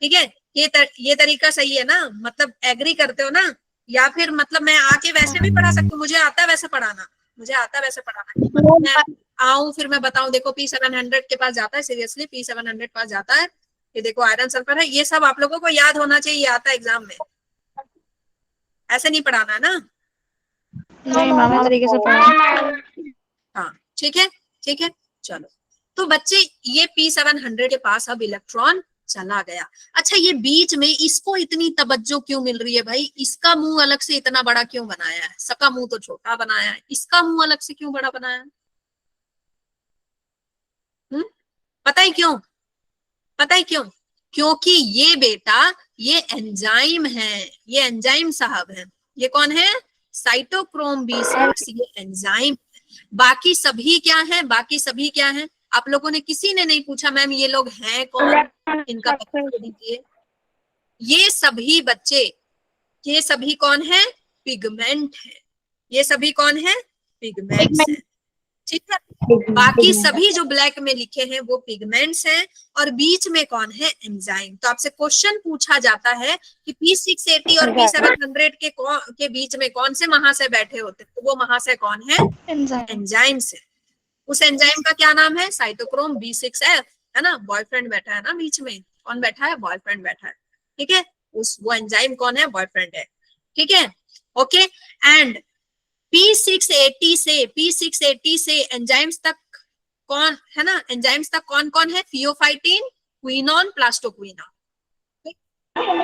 ठीक है, ये तरीका सही है ना, मतलब एग्री करते हो ना, या फिर मतलब मैं आके वैसे भी पढ़ा सकती हूँ, मुझे आता है वैसे पढ़ाना, मुझे आता है वैसे पढ़ाना, मतलब मैं आऊं फिर मैं बताऊं, देखो P700 के पास जाता है, सीरियसली P700 पास जाता है, ये देखो आयरन सल्फर है, ये सब आप लोगों को याद होना चाहिए, आता है एग्जाम में, ऐसे नहीं पढ़ाना है ना। नहीं मैम, तरीके से पढ़ा। हाँ ठीक है, ठीक है, चलो। तो बच्चे ये P700 के पास अब इलेक्ट्रॉन चला गया। अच्छा, ये बीच में इसको इतनी तवज्जो क्यों मिल रही है भाई, इसका मुंह अलग से इतना बड़ा क्यों बनाया है, सबका मुंह तो छोटा बनाया है, इसका मुंह अलग से क्यों बड़ा बनाया है? पता है क्यों, पता है क्यों, क्योंकि ये बेटा ये एंजाइम है, ये एंजाइम साहब है, ये कौन है, साइटोक्रोम B6, ये एंजाइम। बाकी सभी क्या है, बाकी सभी क्या है, आप लोगों ने किसी ने नहीं पूछा मैम ये लोग हैं कौन, इनका पता दीजिए। ये सभी बच्चे, ये सभी कौन है, पिगमेंट है, ये सभी कौन है, पिगमेंट्स है, ठीक है। बाकी सभी जो ब्लैक में लिखे हैं वो पिगमेंट्स हैं, और बीच में कौन है, एंजाइम। तो आपसे क्वेश्चन पूछा जाता है कि P680 और P700 के बीच में कौन से महाशय बैठे होते हैं, तो वो महाशय कौन है, एंजाइम से। उस एंजाइम का क्या नाम है, साइटोक्रोम B6F, है ना, बॉयफ्रेंड बैठा है ना बीच में, कौन बैठा है, बॉयफ्रेंड बैठा है, ठीक है, वो एंजाइम कौन है, बॉयफ्रेंड है, ठीक है, ओके। एंड P680 से एंजाइम्स तक कौन है ना, एंजाइम्स तक कौन कौन है, फियोफाइटिन, क्विनोन, प्लास्टोक्विनोन,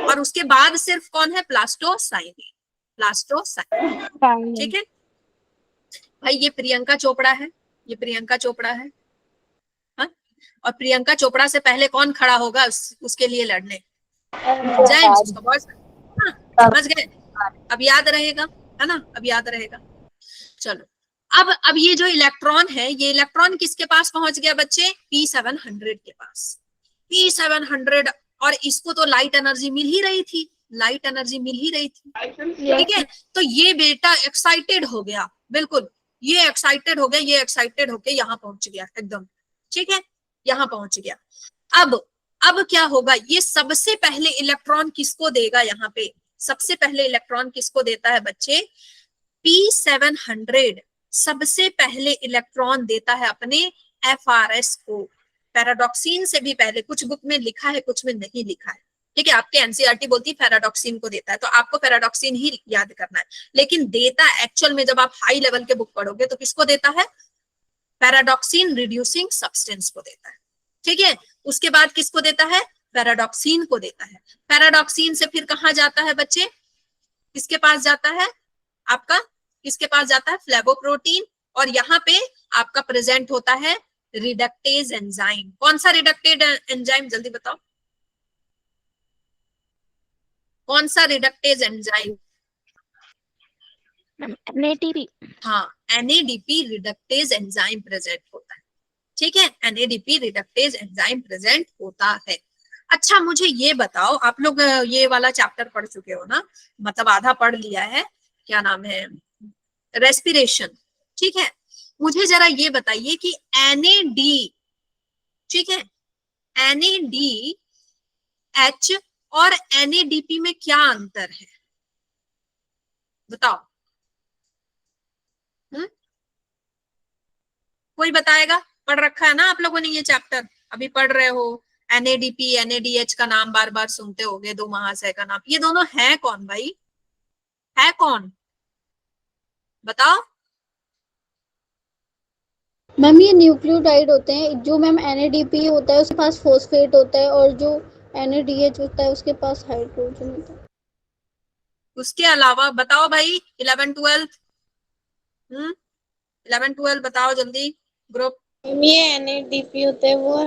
और उसके बाद सिर्फ कौन है, प्लास्टोसाइनिन, प्लास्टोसाइनिन, ठीक है भाई। ये प्रियंका चोपड़ा है, ये प्रियंका चोपड़ा है, हा? और प्रियंका चोपड़ा से पहले कौन खड़ा होगा उसके लिए लड़ने, एंजाइम्स, उसका बॉयफ्रेंड, समझ गए, अब याद रहेगा, है ना, अब याद रहेगा। चलो, अब ये जो इलेक्ट्रॉन है, ये इलेक्ट्रॉन किसके पास पहुंच गया बच्चे, P700 के पास, P700, और इसको तो लाइट एनर्जी मिल ही रही थी, लाइट एनर्जी मिल ही रही थी, ठीक है। तो ये बेटा एक्साइटेड हो गया, बिल्कुल ये एक्साइटेड हो गया, ये एक्साइटेड होके यहाँ पहुंच गया एकदम, ठीक है, यहाँ पहुंच गया। अब क्या होगा, ये सबसे पहले इलेक्ट्रॉन किसको देगा, यहाँ पे सबसे पहले इलेक्ट्रॉन किसको देता है बच्चे, P700 सबसे पहले इलेक्ट्रॉन देता है अपने FRS को, पैराडॉक्सिन से भी पहले, कुछ बुक में लिखा है कुछ में नहीं लिखा है, ठीक है, आपके एनसीईआरटी बोलती है पैराडॉक्सिन को देता है, तो आपको पैराडॉक्सिन ही याद करना है, लेकिन देता एक्चुअल में जब आप हाई लेवल के बुक पढ़ोगे तो किसको देता है, पैराडॉक्सिन रिड्यूसिंग सब्सटेंस को देता है, ठीक है। उसके बाद किसको देता है, पैराडॉक्सिन को देता है। पैराडॉक्सिन से फिर कहाँ जाता है बच्चे, किसके पास जाता है आपका, किसके पास जाता है, फ्लेवोप्रोटीन, और यहाँ पे आपका प्रेजेंट होता है रिडक्टेज एंजाइम। कौन सा रिडक्टेज एंजाइम, जल्दी बताओ, कौन सा रिडक्टेज एंजाइम, NADP। हाँ, NADP रिडक्टेज एंजाइम प्रेजेंट होता है, ठीक है, NADP रिडक्टेज एंजाइम प्रेजेंट होता है। अच्छा, मुझे ये बताओ, आप लोग ये वाला चैप्टर पढ़ चुके हो ना, मतलब आधा पढ़ लिया है, क्या नाम है, रेस्पिरेशन, ठीक है। मुझे जरा ये बताइए कि NAD, ठीक है, NADH और NADP में क्या अंतर है, बताओ, कोई बताएगा, पढ़ रखा है ना आप लोगों ने ये चैप्टर, अभी पढ़ रहे हो, NADP NADH का नाम बार बार सुनते होगे, दो महाशय का नाम। ये दोनों है कौन भाई, है कौन, बताओ। मैम ये न्यूक्लियोटाइड होते हैं। जो मैम NADP होता है उसके पास फॉस्फेट होता है, और जो NADH होता है उसके पास हाइड्रोजन होता है। उसके अलावा बताओ भाई 11 12 11 12 बताओ जल्दी ग्रुप। मैम ये NADP होता है वो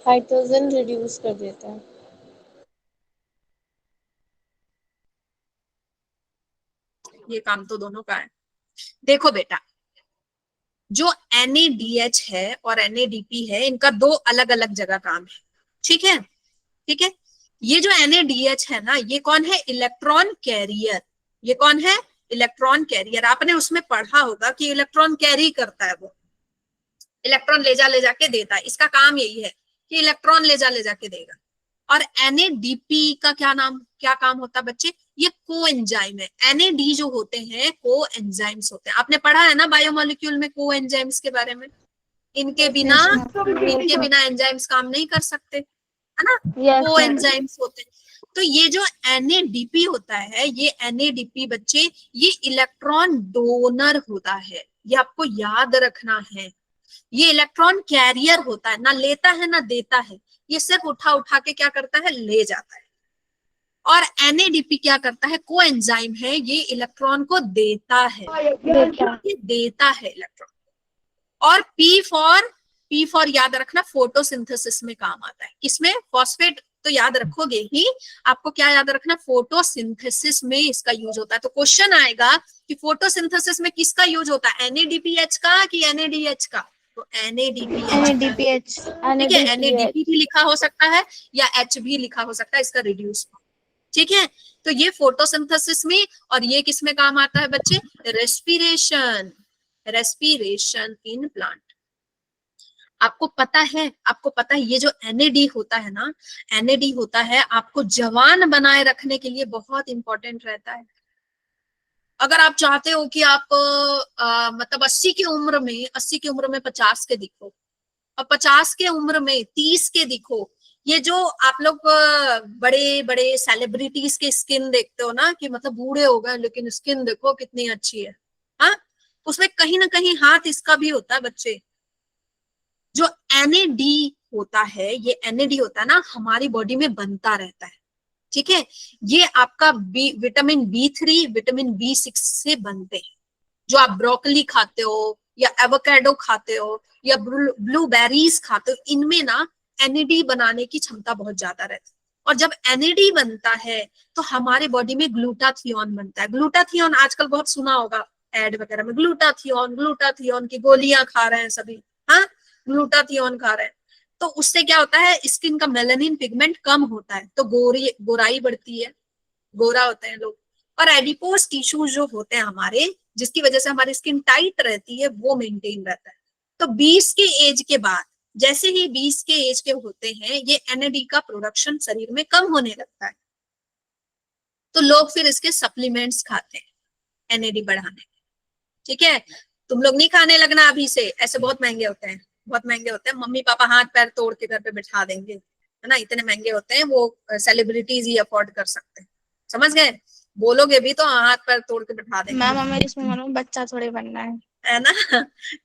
हाइड्रोजन रिड्यूस कर देता है। ये काम तो दोनों का है। देखो बेटा, जो NADH है और NADP है, इनका दो अलग अलग जगह काम है, ठीक है, ठीक है। ये जो NADH है ना, ये कौन है, इलेक्ट्रॉन कैरियर। ये कौन है, इलेक्ट्रॉन कैरियर। आपने उसमें पढ़ा होगा कि इलेक्ट्रॉन कैरी करता है, वो इलेक्ट्रॉन ले जाके देता है। इसका काम यही है कि इलेक्ट्रॉन ले जाके देगा। और NADP का क्या काम होता है बच्चे, ये को एंजाइम है। NAD जो होते हैं को एंजाइम्स होते हैं। आपने पढ़ा है ना बायोमोलिक्यूल में को एंजाइम्स के बारे में। इनके बिना एंजाइम्स काम नहीं कर सकते, है ना। को एंजाइम्स होते हैं। तो ये जो NADP होता है, ये NADP बच्चे ये इलेक्ट्रॉन डोनर होता है, ये आपको याद रखना है। ये इलेक्ट्रॉन कैरियर होता है, ना लेता है ना देता है, ये सिर्फ उठा के क्या करता है, ले जाता है। और NADP क्या करता है, को एंजाइम है, ये इलेक्ट्रॉन को देता है, ये देता है इलेक्ट्रॉन। और P फॉर याद रखना, फोटोसिंथेसिस में काम आता है। किसमें, फॉस्फेट तो याद रखोगे ही, आपको क्या याद रखना, फोटोसिंथेसिस में इसका यूज होता है। तो क्वेश्चन आएगा कि फोटोसिंथेसिस में किसका यूज होता है, NADPH का कि NADH का। तो NADPH, ठीक है। NADP भी लिखा हो सकता है या H भी लिखा हो सकता है, इसका रिड्यूस, ठीक है। तो ये फोटोसिंथेसिस में, और ये किस में काम आता है बच्चे, रेस्पिरेशन इन प्लांट। आपको पता है ये जो NAD होता है ना, NAD होता है आपको जवान बनाए रखने के लिए बहुत इंपॉर्टेंट रहता है। अगर आप चाहते हो कि आप मतलब 80 की उम्र में 50 के दिखो, और 50 के उम्र में 30 के दिखो। ये जो आप लोग बड़े बड़े सेलिब्रिटीज के स्किन देखते हो ना, कि मतलब बूढ़े हो गए लेकिन स्किन देखो कितनी अच्छी है, हाँ, उसमें कहीं ना कहीं हाथ इसका भी होता है बच्चे। जो NAD होता है, ये NAD होता है ना, हमारी बॉडी में बनता रहता है, ठीक है। ये आपका विटामिन B3 विटामिन B6 से बनते हैं। जो आप ब्रोकली खाते हो या एवोकाडो खाते हो या ब्लूबेरीज खाते हो, इनमें ना NAD बनाने की क्षमता बहुत ज्यादा रहती है। और जब NAD बनता है तो हमारे बॉडी में ग्लूटाथियोन बनता है। ग्लूटाथियोन आजकल बहुत सुना होगा एड वगैरह में, ग्लूटाथियोन की गोलियां खा रहे हैं सभी, हाँ, ग्लूटाथियोन खा रहे हैं। तो उससे क्या होता है, स्किन का मेलानिन पिगमेंट कम होता है, तो गोराई बढ़ती है, गोरा होते हैं लोग। और एडिपोज टिश्यूज जो होते हैं हमारे, जिसकी वजह से हमारी स्किन टाइट रहती है, वो मेंटेन रहता है। तो 20 के एज के बाद, जैसे ही 20 के एज के होते हैं, ये NAD का प्रोडक्शन शरीर में कम होने लगता है। तो लोग फिर इसके सप्लीमेंट्स खाते हैं NAD बढ़ाने के, ठीक है। तुम लोग नहीं खाने लगना अभी से, ऐसे बहुत महंगे होते हैं, बहुत महंगे होते हैं। मम्मी पापा हाथ पैर तोड़ के घर पे बिठा देंगे, है ना, इतने महंगे होते हैं, वो सेलिब्रिटीज ही अफोर्ड कर सकते हैं, समझ गए। बोलोगे भी तो हाथ पैर तोड़ के बिठा देंगे। मैम हमें इसमें मालूम बच्चा थोड़े बनना है ना,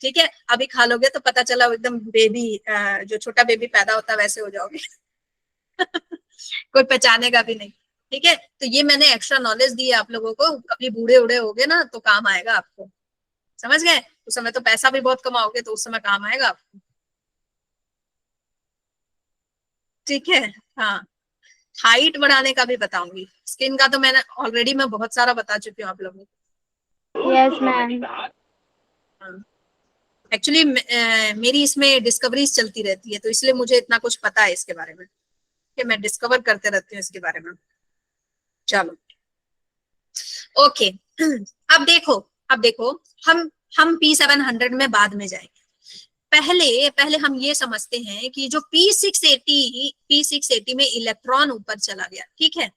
ठीक है। अभी खा लोगे तो पता चला एकदम बेबी, जो छोटा बेबी पैदा होता है वैसे हो जाओगे। कोई पहचानेगा भी नहीं, ठीक है। तो ये मैंने एक्स्ट्रा नॉलेज दी है आप लोगों को, कभी बूढ़े उड़े होगे ना तो काम आएगा आपको, समझ गए। उस समय तो पैसा भी बहुत कमाओगे, तो उस समय काम आएगा आपको, ठीक है। हाँ, हाइट बढ़ाने का भी बताऊंगी। स्किन का तो मैंने ऑलरेडी मैं बहुत सारा बता चुकी हूँ आप लोगों को। Yes ma'am. एक्चुअली मेरी इसमें डिस्कवरीज चलती रहती है, तो इसलिए मुझे इतना कुछ पता है इसके बारे में, कि मैं डिस्कवर करते रहती हूँ इसके बारे में। चलो ओके, अब देखो हम P700 में बाद में जाएंगे। पहले हम ये समझते हैं कि जो P680 में इलेक्ट्रॉन ऊपर चला गया, ठीक है।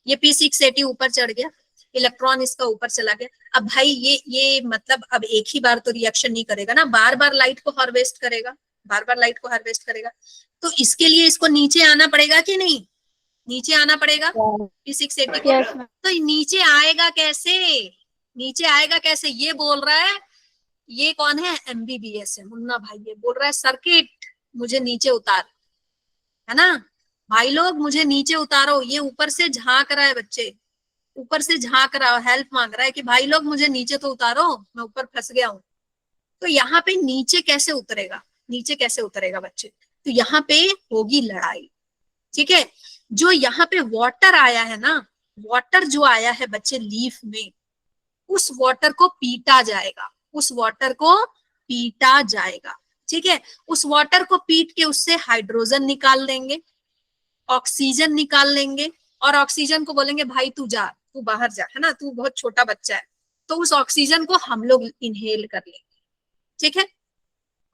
ये P680 ऊपर चढ़ गया, इलेक्ट्रॉन इसका ऊपर चला गया। अब भाई ये मतलब अब एक ही बार तो रिएक्शन नहीं करेगा ना, बार बार लाइट को हार्वेस्ट करेगा, बार बार लाइट को हार्वेस्ट करेगा। तो इसके लिए इसको नीचे आना पड़ेगा कि नहीं, नीचे आना पड़ेगा P680 को। Yes, ma'am. तो नीचे आएगा कैसे, नीचे आएगा कैसे, ये बोल रहा है, ये कौन है, MBBS है, मुन्ना भाई, ये बोल रहा है सर्किट मुझे नीचे उतार, है ना भाई लोग, मुझे नीचे उतारो। ये ऊपर से झांक रहा है बच्चे, ऊपर से झांक रहा है, हेल्प मांग रहा है कि भाई लोग मुझे नीचे तो उतारो, मैं ऊपर फंस गया हूं। तो यहाँ पे नीचे कैसे उतरेगा, नीचे कैसे उतरेगा बच्चे, तो यहाँ पे होगी लड़ाई, ठीक है। जो यहाँ पे वाटर आया है ना, वाटर जो आया है बच्चे लीफ में, उस वाटर को पीटा जाएगा, उस वाटर को पीटा जाएगा, ठीक है। उस वाटर को पीट के उससे हाइड्रोजन निकाल लेंगे, ऑक्सीजन निकाल लेंगे, और ऑक्सीजन को बोलेंगे भाई तू जा, तू बाहर जा, है ना, तू बहुत छोटा बच्चा है। तो उस ऑक्सीजन को हम लोग इनहेल कर लेंगे, ठीक है।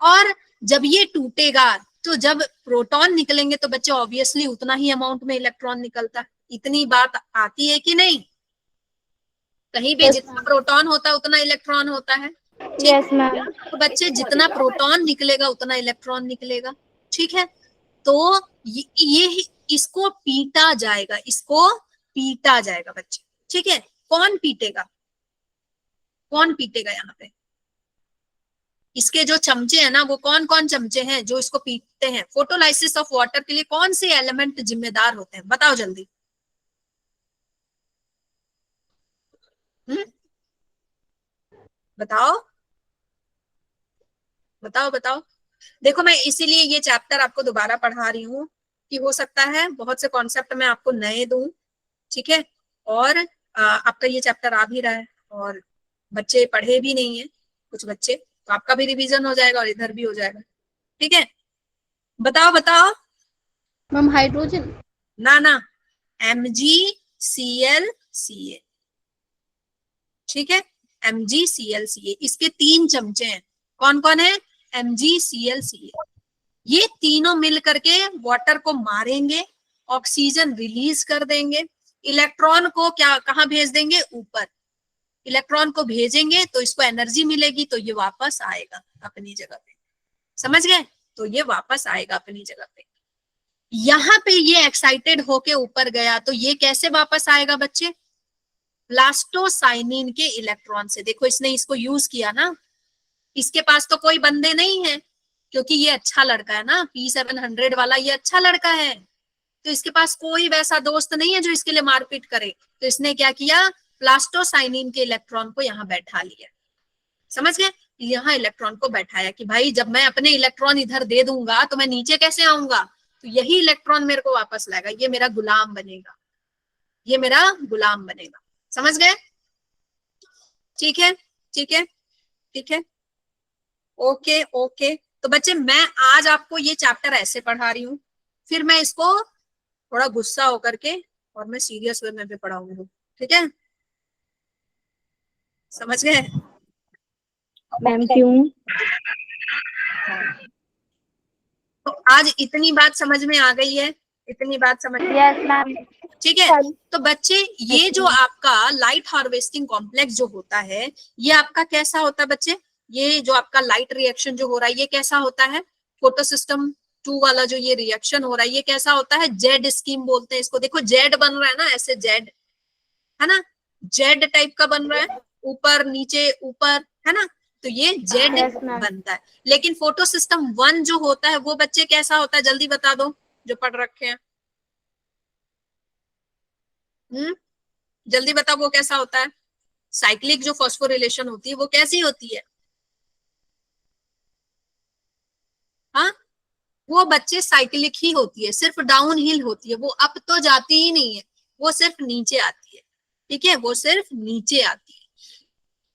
और जब ये टूटेगा तो जब प्रोटॉन निकलेंगे तो बच्चे ऑब्वियसली उतना ही अमाउंट में इलेक्ट्रॉन निकलता है। इतनी बात आती है कि नहीं, कहीं भी जितना प्रोटॉन होता है उतना इलेक्ट्रॉन होता है, Yes, ma'am. तो बच्चे जितना प्रोटॉन निकलेगा उतना इलेक्ट्रॉन निकलेगा, ठीक है। तो ये इसको पीटा जाएगा, इसको पीटा जाएगा बच्चे, ठीक है। कौन पीटेगा, कौन पीटेगा यहाँ पे, इसके जो चमचे हैं ना, वो कौन कौन चमचे हैं जो इसको पीटते हैं। फोटोलाइसिस ऑफ वाटर के लिए कौन से एलिमेंट जिम्मेदार होते हैं, बताओ जल्दी। बताओ बताओ बताओ। देखो मैं इसीलिए ये चैप्टर आपको दोबारा पढ़ा रही हूँ कि हो सकता है बहुत से कॉन्सेप्ट मैं आपको नए दूं, ठीक है। और आपका ये चैप्टर आ भी रहा है और बच्चे पढ़े भी नहीं है कुछ बच्चे, तो आपका भी रिवीजन हो जाएगा और इधर भी हो जाएगा, ठीक है। बताओ बताओ। Ma'am hydrogen. ना ना, MgClCa, ठीक है, MgClCa, इसके 3 चमचे हैं। कौन कौन है, MgClCa। ये तीनों मिल करके वाटर को मारेंगे, ऑक्सीजन रिलीज कर देंगे, इलेक्ट्रॉन को क्या कहाँ भेज देंगे, ऊपर। इलेक्ट्रॉन को भेजेंगे तो इसको एनर्जी मिलेगी, तो ये वापस आएगा अपनी जगह पे, समझ गए। तो ये वापस आएगा अपनी जगह पे। यहाँ पे ये एक्साइटेड होके ऊपर गया, तो ये कैसे वापस आएगा बच्चे, प्लास्टोसाइनिन के इलेक्ट्रॉन से। देखो इसने इसको यूज किया ना, इसके पास तो कोई बंदे नहीं है क्योंकि ये अच्छा लड़का है ना, P700 वाला ये अच्छा लड़का है, तो इसके पास कोई वैसा दोस्त नहीं है जो इसके लिए मारपीट करे। तो इसने क्या किया, प्लास्टोसाइनिन के इलेक्ट्रॉन को यहाँ बैठा लिया, समझ गए। यहाँ इलेक्ट्रॉन को बैठाया कि भाई जब मैं अपने इलेक्ट्रॉन इधर दे दूंगा तो मैं नीचे कैसे आऊंगा, तो यही इलेक्ट्रॉन मेरे को वापस लाएगा, ये मेरा गुलाम बनेगा, ये मेरा गुलाम बनेगा, समझ गए। ठीक है ठीक है ठीक है, ओके ओके। तो बच्चे मैं आज आपको ये चैप्टर ऐसे पढ़ा रही हूँ, फिर मैं इसको थोड़ा गुस्सा होकर के और मैं सीरियस वे में भी पढ़ाऊंगी, ठीक है, समझ गए। मैम क्यों? तो आज इतनी बात समझ में आ गई है, इतनी बात समझ में, यस मैम। ठीक है। तो बच्चे ये जो आपका लाइट हार्वेस्टिंग कॉम्प्लेक्स जो होता है, ये आपका कैसा होता है बच्चे, ये जो आपका लाइट रिएक्शन जो हो रहा है ये कैसा होता है, फोटो सिस्टम 2 वाला जो ये रिएक्शन हो रहा है ये कैसा होता है, जेड स्कीम बोलते हैं इसको। देखो जेड बन रहा है ना, ऐसे जेड है ना, जेड टाइप का बन रहा है, ऊपर नीचे ऊपर, है ना, तो ये जेड बनता है। लेकिन फोटो सिस्टम 1 जो होता है वो बच्चे कैसा होता है, जल्दी बता दो जो पढ़ रखे हैं। जल्दी बताओ वो कैसा होता है। साइक्लिक जो फॉस्फोरिलेशन होती है वो कैसी होती है, हाँ वो बच्चे साइक्लिक ही होती है, सिर्फ डाउन हिल होती है, वो अप तो जाती ही नहीं है, वो सिर्फ नीचे आती है, ठीक है, वो सिर्फ नीचे आती है,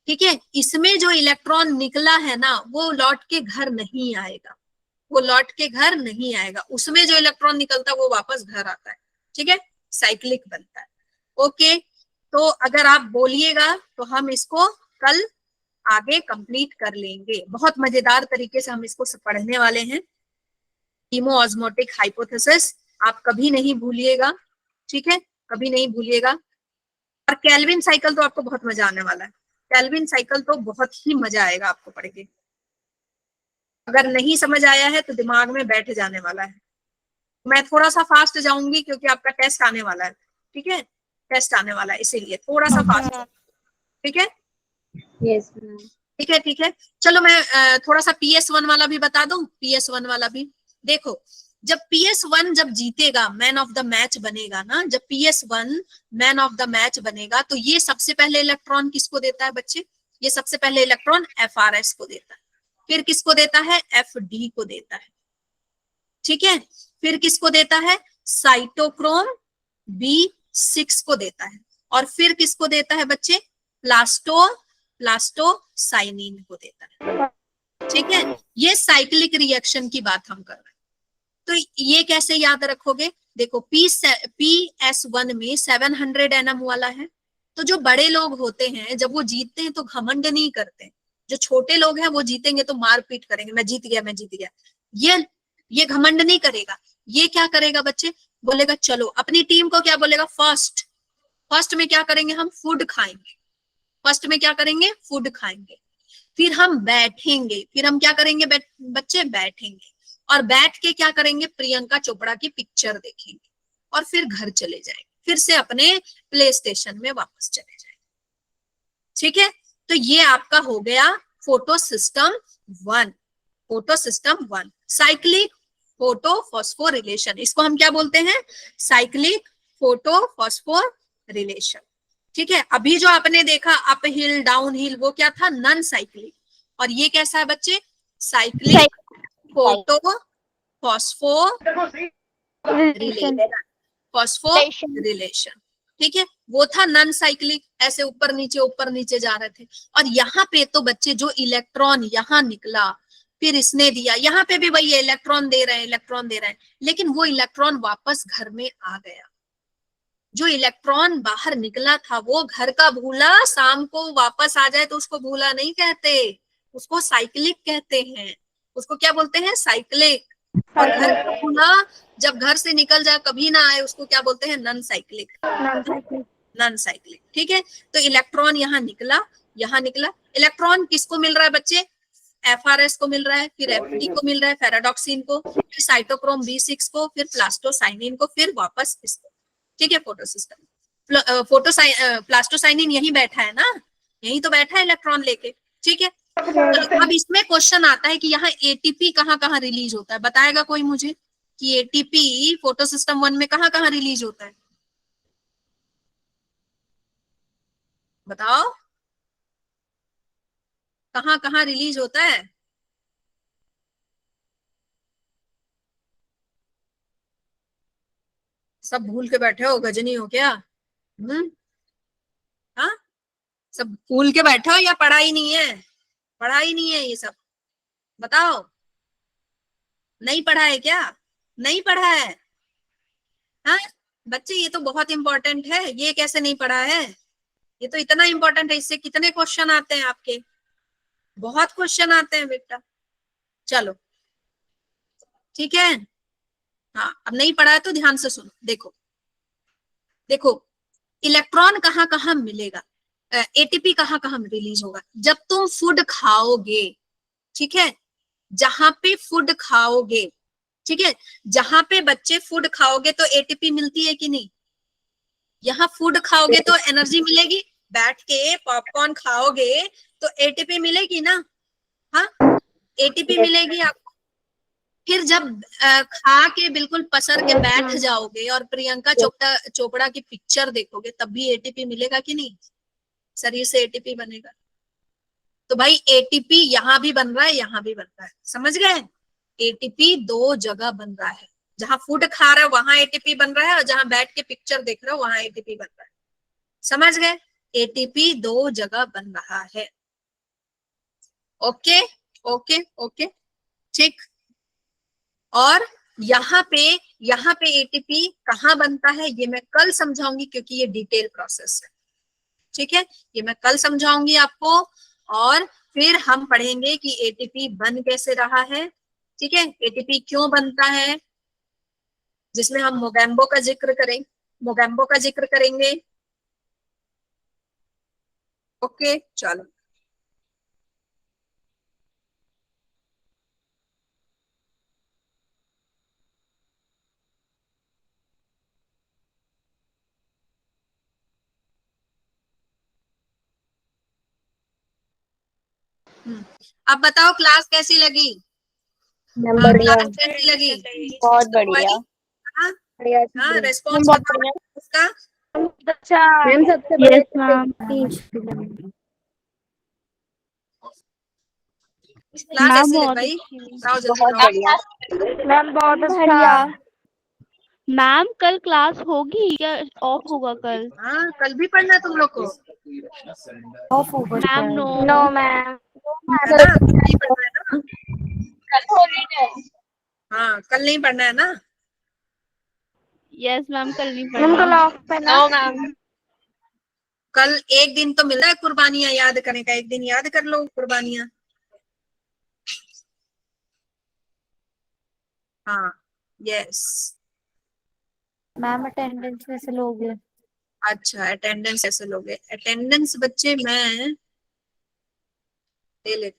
ठीक है। इसमें जो इलेक्ट्रॉन निकला है ना वो लौट के घर नहीं आएगा, वो लौट के घर नहीं आएगा, उसमें जो इलेक्ट्रॉन निकलता है वो वापस घर आता है, ठीक है, साइक्लिक बनता है। ओके, तो अगर आप बोलिएगा तो हम इसको कल आगे कंप्लीट कर लेंगे, बहुत मजेदार तरीके से हम इसको पढ़ने वाले हैं। कीमोऑस्मोटिक हाइपोथेसिस आप कभी नहीं भूलिएगा, ठीक है, कभी नहीं भूलिएगा। और केल्विन साइकिल तो आपको बहुत मजा आने वाला है, केल्विन साइकिल तो बहुत ही मजा आएगा आपको पढ़ के। अगर नहीं समझ आया है तो दिमाग में बैठ जाने वाला है। मैं थोड़ा सा फास्ट जाऊंगी क्योंकि आपका टेस्ट आने वाला है, ठीक है, टेस्ट आने वाला है इसीलिए थोड़ा सा फास्ट, ठीक है। यस ठीक है, ठीक है। चलो मैं थोड़ा सा PS1 वाला भी बता दूं, PS1 वाला भी देखो। जब PS1 जब जीतेगा, मैन ऑफ द मैच बनेगा ना, जब PS1 man of the match बनेगा तो ये सबसे पहले इलेक्ट्रॉन किसको देता है बच्चे? ये सबसे पहले इलेक्ट्रॉन FRS को देता है, फिर किसको देता है? FD को देता है, ठीक है। फिर किसको देता है? साइटोक्रोम B6 को देता है, और फिर किसको देता है बच्चे? प्लास्टोसाइनिन को देता है, ठीक है। ये साइक्लिक रिएक्शन की बात हम कर रहे हैं। तो ये कैसे याद रखोगे? देखो PS1 में 700 nm वाला है, तो जो बड़े लोग होते हैं जब वो जीतते हैं तो घमंड नहीं करते, जो छोटे लोग हैं वो जीतेंगे तो मारपीट करेंगे, मैं जीत गया मैं जीत गया, ये घमंड नहीं करेगा। ये क्या करेगा बच्चे? बोलेगा चलो, अपनी टीम को क्या बोलेगा? फर्स्ट में क्या करेंगे? हम फूड खाएंगे, फर्स्ट में क्या करेंगे? फूड खाएंगे, फिर हम बैठेंगे, फिर हम क्या करेंगे बच्चे? बैठेंगे, और बैठ के क्या करेंगे? प्रियंका चोपड़ा की पिक्चर देखेंगे, और फिर घर चले जाएंगे, फिर से अपने प्ले स्टेशन में वापस चले जाएंगे, ठीक है। तो ये आपका हो गया photo system 1, photo system 1, cyclic photophosphorylation. इसको हम क्या बोलते हैं? साइक्लिक फोटोफॉस्फोरिलेशन, ठीक है। अभी जो आपने देखा अप हिल डाउन हिल, वो क्या था? Non cyclic. और ये कैसा है बच्चे? साइक्लिक फोस्फोरिलेशन, ठीक है। वो था नॉन साइक्लिक, ऐसे ऊपर नीचे जा रहे थे। और यहाँ पे तो बच्चे जो इलेक्ट्रॉन यहाँ निकला, फिर इसने दिया, यहाँ पे भी वही इलेक्ट्रॉन दे रहे हैं, लेकिन वो इलेक्ट्रॉन वापस घर में आ गया। जो इलेक्ट्रॉन बाहर निकला था वो घर का भूला, शाम को वापस आ जाए तो उसको भूला नहीं कहते, उसको साइक्लिक कहते हैं। उसको क्या बोलते हैं? साइक्लिक। और घर का भूला जब घर से निकल जाए, कभी ना आए, उसको क्या बोलते हैं? नॉन साइक्लिक, नॉन साइक्लिक, ठीक है। तो इलेक्ट्रॉन यहाँ निकला, इलेक्ट्रॉन किसको मिल रहा है बच्चे? FRS को मिल रहा है, फिर FD को मिल रहा है, फेराडॉक्सिन को, फिर साइटोक्रोम B6 को, फिर प्लास्टोसाइनिन को, फिर वापस इसको, ठीक है। फोटो सिस्टम प्लास्टोसाइनिन यही बैठा है ना, यही तो बैठा है इलेक्ट्रॉन लेके, ठीक है। तो अब इसमें क्वेश्चन आता है कि यहाँ ATP कहाँ रिलीज होता है? बताएगा कोई मुझे कि ATP फोटो सिस्टम 1 में कहाँ रिलीज होता है? बताओ, कहाँ रिलीज होता है? सब भूल के बैठे हो, गजनी हो क्या? हाँ, सब भूल के बैठे हो या पढ़ाई नहीं है? पढ़ाई नहीं है ये सब, बताओ। नहीं पढ़ा है क्या? नहीं पढ़ा है? हाँ बच्चे, ये तो बहुत इंपॉर्टेंट है, ये कैसे नहीं पढ़ा है? ये तो इतना इंपॉर्टेंट है, इससे कितने क्वेश्चन आते हैं आपके, बहुत क्वेश्चन आते हैं बेटा। चलो ठीक है, हाँ अब नहीं पढ़ा है तो ध्यान से सुनो। देखो इलेक्ट्रॉन कहाँ मिलेगा, ATP कहाँ रिलीज होगा? जब तुम फूड खाओगे, ठीक है, जहां पे फूड खाओगे, ठीक है, जहां पे बच्चे फूड खाओगे तो ATP मिलती है कि नहीं? यहाँ फूड खाओगे तो एनर्जी मिलेगी, बैठ के पॉपकॉर्न खाओगे तो ATP मिलेगी ना? हाँ ATP मिलेगी आपको। फिर जब खा के बिल्कुल पसर के बैठ जाओगे और प्रियंका चोपड़ा की पिक्चर देखोगे तब भी ATP मिलेगा कि नहीं? शरीर से ATP बनेगा। तो भाई ATP यहाँ भी बन रहा है, यहाँ भी बन रहा है, समझ गए? ATP दो जगह बन रहा है, जहां फूड खा रहा है वहां ATP बन रहा है, और जहां बैठ के पिक्चर देख रहे हो वहां ATP बन रहा है, समझ गए? ATP दो जगह बन रहा है। ओके ओके ओके ठीक। और यहाँ पे ATP कहाँ बनता है ये मैं कल समझाऊंगी, क्योंकि ये डिटेल प्रोसेस है, ठीक है, ये मैं कल समझाऊंगी आपको। और फिर हम पढ़ेंगे कि ATP बन कैसे रहा है, ठीक है, ATP क्यों बनता है, जिसमें हम मोगैम्बो का जिक्र करेंगे। ओके चलो। अब बताओ क्लास कैसी लगी? मैम हाँ, बढ़िया, क्लास कैसी लगी? बहुत बढ़िया, हाँ, बढ़िया हाँ, मैम, रिस्पॉन्स बहुत बताओ बढ़िया उसका। अच्छा मैम। सबसे Yes, बढ़िया ma'am. क्लास मैम ऐसी लगी बहुत भाई? अच्छी। बताओ जल्दी बहुत बताओ। बढ़िया मैम बहुत बढ़िया। अच्छा। मैम कल क्लास होगी या ऑफ होगा कल? हाँ, कल भी पढ़ना है तुम लोग को, मैम नो। No ma'am. है ना? नहीं पढ़ना है ना? हाँ, कल नहीं पढ़ना है ना? यस मैम कल नहीं मैम कल पढ़ना। ऑफ है ना? कल एक दिन तो मिला है कुर्बानियां याद करने का, एक दिन याद कर लो कुर्बानियां। हाँ, यस। मैम अटेंडेंस कैसे लोगे? अच्छा, अटेंडेंस ऐसे लोगे? अटेंडेंस बच्चे मैं ले लेती